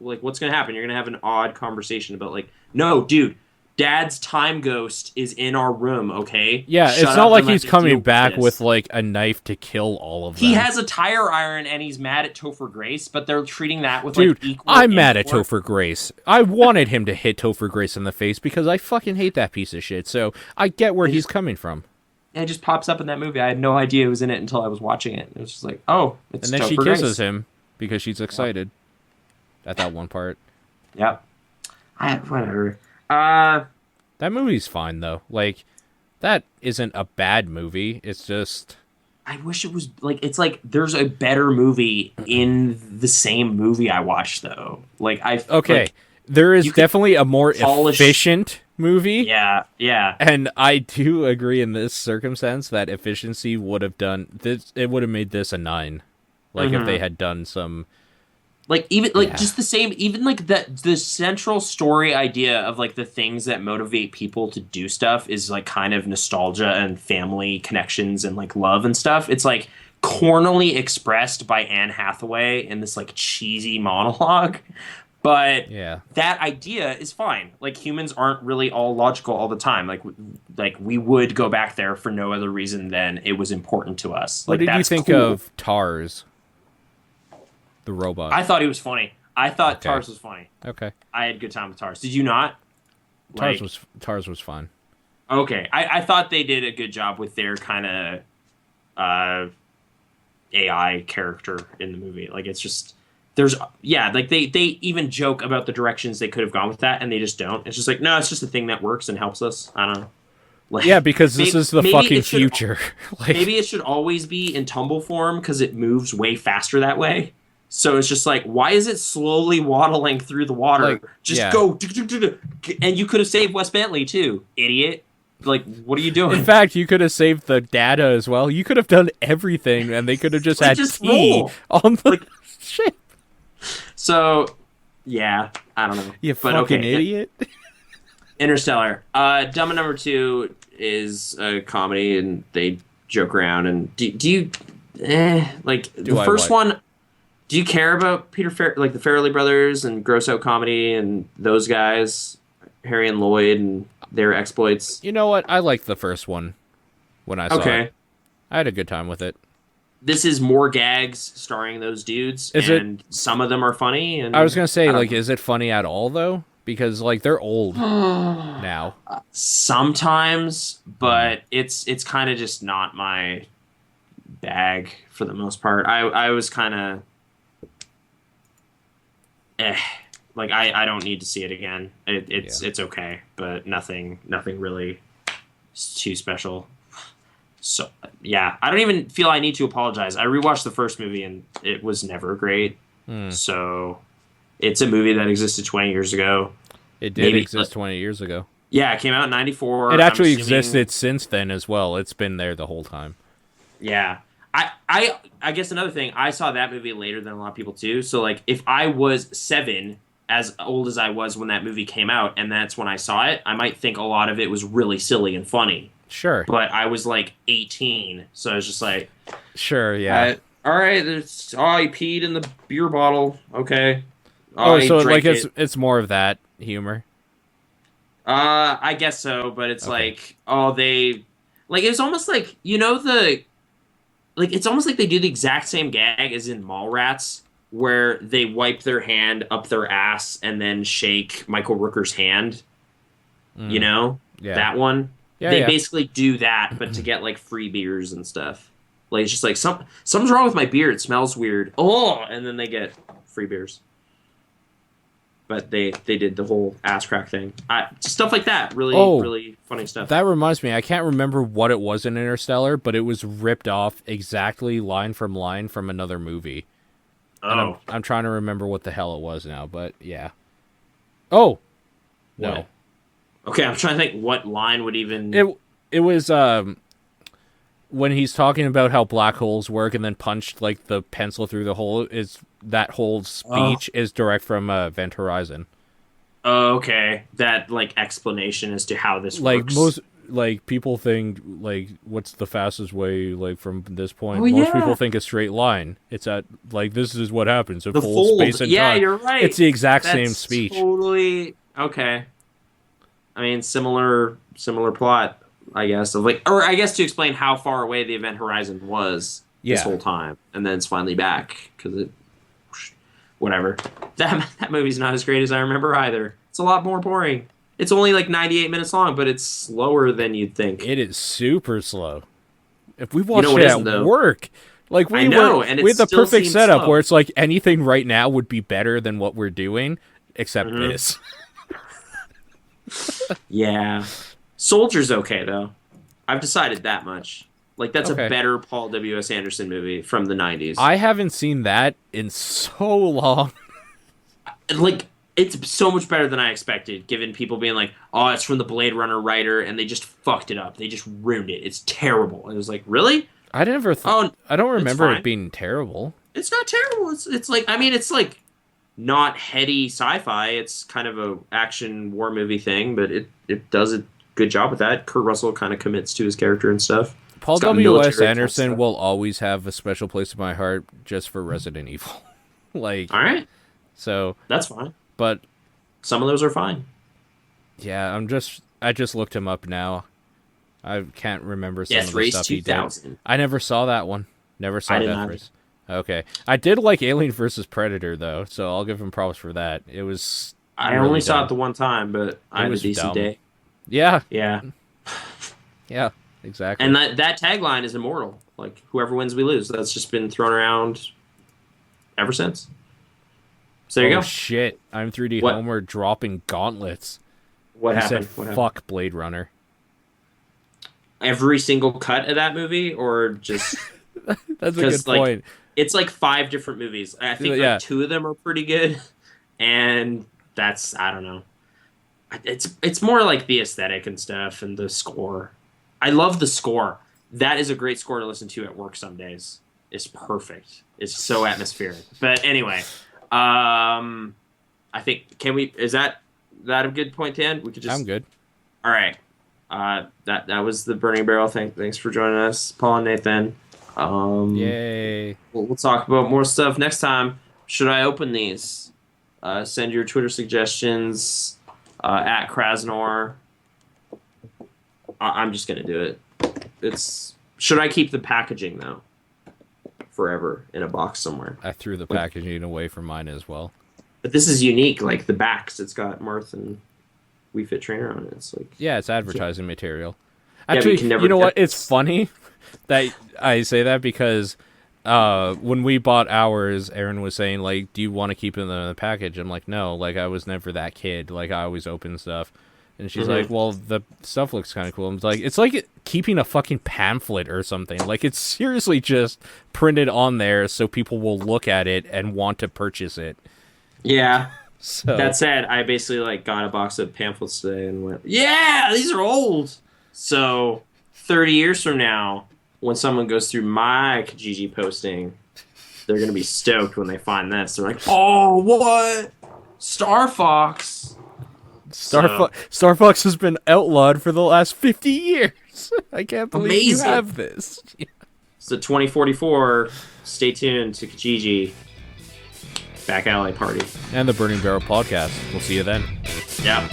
like, what's going to happen? You're going to have an odd conversation about, like, no, dude, Dad's time ghost is in our room, okay? Yeah, it's not like he's coming back with, like, a knife to kill all of them. He has a tire iron and he's mad at Topher Grace, but they're treating that with, dude, like, equal I'm mad at Topher Grace. I wanted him to hit Topher Grace in the face because I fucking hate that piece of shit, so I get where he's coming from. It just pops up in that movie. I had no idea it was in it until I was watching it. It was just like, oh, it's Topher Grace. And then she kisses him because she's excited. At that one part. Yep. Whatever. That movie's fine, though. Like, that isn't a bad movie. It's just... I wish it was like it's like there's a better movie in the same movie I watched though. Like I Okay, like, there is you could definitely a more polish- efficient movie. Yeah, yeah. And I do agree in this circumstance that efficiency would have done this. It would have made this a 9, like if they had done some. Like even like Yeah. just the same, even like the central story idea of like the things that motivate people to do stuff is like kind of nostalgia and family connections and like love and stuff. It's like cornily expressed by Anne Hathaway in this like cheesy monologue. But Yeah. that idea is fine. Like humans aren't really all logical all the time. Like we would go back there for no other reason than it was important to us. What Like did you that's think cool. of Tars, the robot? I thought he was funny. I thought Okay. Tars was funny. Okay, I had a good time with Tars. Did you not? Like, Tars was fun. okay. I thought they did a good job with their kind of AI character in the movie. Like it's just like they even joke about the directions they could have gone with that and they just don't. It's just like no, it's just a thing that works and helps us. I don't know. Like, Yeah, because this is the maybe fucking it should- future. Like, Maybe it should always be in tumble form because it moves way faster that way. So it's just like, why is it slowly waddling through the water? Like, Just yeah. go. And you could have saved Wes Bentley too, idiot. Like, what are you doing? in fact, you could have saved the data as well. You could have done everything, and they could have just Like, had just tea roll. on the ship. So, yeah, I don't know. You But fucking okay, idiot. Interstellar. Dumb and Number 2 is a comedy, and they joke around. And do you, like Do the I first what? one? Do you care about like the Farrelly brothers and gross out comedy and those guys, Harry and Lloyd and their exploits? You know what? I liked the first one when I saw Okay. it. I had a good time with it. This is more gags starring those dudes, Is it- and some of them are funny. And I was gonna say, I don't like, know. is it funny at all though? Because like they're old now. Sometimes, but it's kind of just not my bag for the most part. I was kind of like I don't need to see it again. It's okay, but nothing really too special. So yeah, I don't even feel I need to apologize. I rewatched the first movie and it was never great. So it's a movie that existed 20 years ago. It did exist 20 years ago. Yeah, it came out in 94. It actually I'm assuming- existed since then as well. It's been there the whole time. Yeah. I guess another thing, I saw that movie later than a lot of people too. So like if I was 7, as old as I was when that movie came out, and that's when I saw it, I might think a lot of it was really silly and funny. Sure. But I was like 18, so I was just like, Sure, yeah. all right, he peed in the beer bottle. Okay. Oh, he so like drank it. it's more of that humor. I guess so, but it's like, it was almost like, it's almost like they do the exact same gag as in Mallrats, where they wipe their hand up their ass and then shake Michael Rooker's hand. Yeah. That one. Yeah, They yeah. basically do that, but to get like free beers and stuff. Like it's just like something's wrong with my beer. It smells weird. Oh, and then they get free beers. But they did the whole ass crack thing. Stuff like that. Really, really funny stuff. That reminds me, I can't remember what it was in Interstellar, but it was ripped off exactly line from another movie. And I'm trying to remember what the hell it was now, but yeah. Oh! No. What? Okay, I'm trying to think what line would even... It was when he's talking about how black holes work and then punched like the pencil through the hole. Is that whole speech is direct from Event Horizon. Oh, okay. That like explanation as to how this Like works. most people think like what's the fastest way like from this point. Oh, Most yeah. people think a straight line. It's at like this is what happens. It the folds fold. space and Yeah, time. you're right. It's the exact That's same speech. Totally okay. I mean, similar plot, I guess. Of like, or I guess to explain how far away the Event Horizon was this Yeah. whole time, and then it's finally back because it. Whatever. That movie's not as great as I remember either. It's a lot more boring. It's only like 98 minutes long, but it's slower than you'd think. It is super slow. If we watched what it isn't, at though? work, like I know, we and it had the still perfect seems setup slow. where it's like anything right now would be better than what we're doing, except Mm-hmm. this. Yeah. Soldier's okay though. I've decided that much. Like, that's Okay. a better Paul W.S. Anderson movie from the 90s. I haven't seen that in so long. Like, it's so much better than I expected, given people being like, oh, it's from the Blade Runner writer, and they just fucked it up. They just ruined it. It's terrible. And it was like, really? I never. Oh, I don't remember fine. it being terrible. It's not terrible. It's like, I mean, it's like not heady sci-fi. It's kind of a action war movie thing, but it does a good job with that. Kurt Russell kind of commits to his character and stuff. Paul It's got W.S. military Anderson stuff. will always have a special place in my heart just for Resident Evil. Like, All right, so, that's fine. but Some of those are fine. yeah, I just looked him up now. I can't remember some Yes, of the Race stuff he did. 2000. I never saw that one. Never saw I did Death not. Race. Okay. I did like Alien vs. Predator, though, so I'll give him props for that. It was I really only saw dumb. it the one time, but I had a was decent dumb. day. Yeah, Yeah. yeah, exactly. And that tagline is immortal. Like, whoever wins, we lose. That's just been thrown around ever since. So there you Oh, go. shit. I'm 3D What? Homer dropping gauntlets. What He happened? said, What happened? fuck Blade Runner. Every single cut of that movie, or just That's a 'Cause, good like, point. it's like 5 different movies. I think Yeah. like 2 of them are pretty good, and that's, I don't know. It's more like the aesthetic and stuff and the score. I love the score. That is a great score to listen to at work some days. It's perfect. It's so atmospheric. But anyway, I think is that a good point to end? We could just I'm good. All right. That was the Burning Barrel thing. Thanks for joining us, Paul and Nathan. Yay. We'll talk about more stuff next time. Should I open these? Send your Twitter suggestions at Krasnor. I'm just gonna do it. Should I keep the packaging though? Forever in a box somewhere. I threw the packaging away from mine as well. But this is unique. Like the backs, it's got Marth and We Fit Trainer on it. It's like, Yeah, it's advertising material. but Actually, you can never you know what? get It's funny that I say that because when we bought ours, Aaron was saying, like, do you want to keep it in the package? I'm like, no. Like, I was never that kid. Like, I always open stuff. And she's like, well, the stuff looks kind of cool. I'm like, it's like keeping a fucking pamphlet or something. Like, it's seriously just printed on there so people will look at it and want to purchase it. yeah. So That said, I basically like got a box of pamphlets today and went, yeah, these are old. So 30 years from now, when someone goes through my Kijiji posting, they're going to be stoked when they find this. They're like, oh, what? Star Fox. Star Fox has been outlawed for the last 50 years. I can't believe you Amazing. have this. So 2044, stay tuned to Kijiji. Back Alley Party. And the Burning Barrel podcast. We'll see you then. Yeah.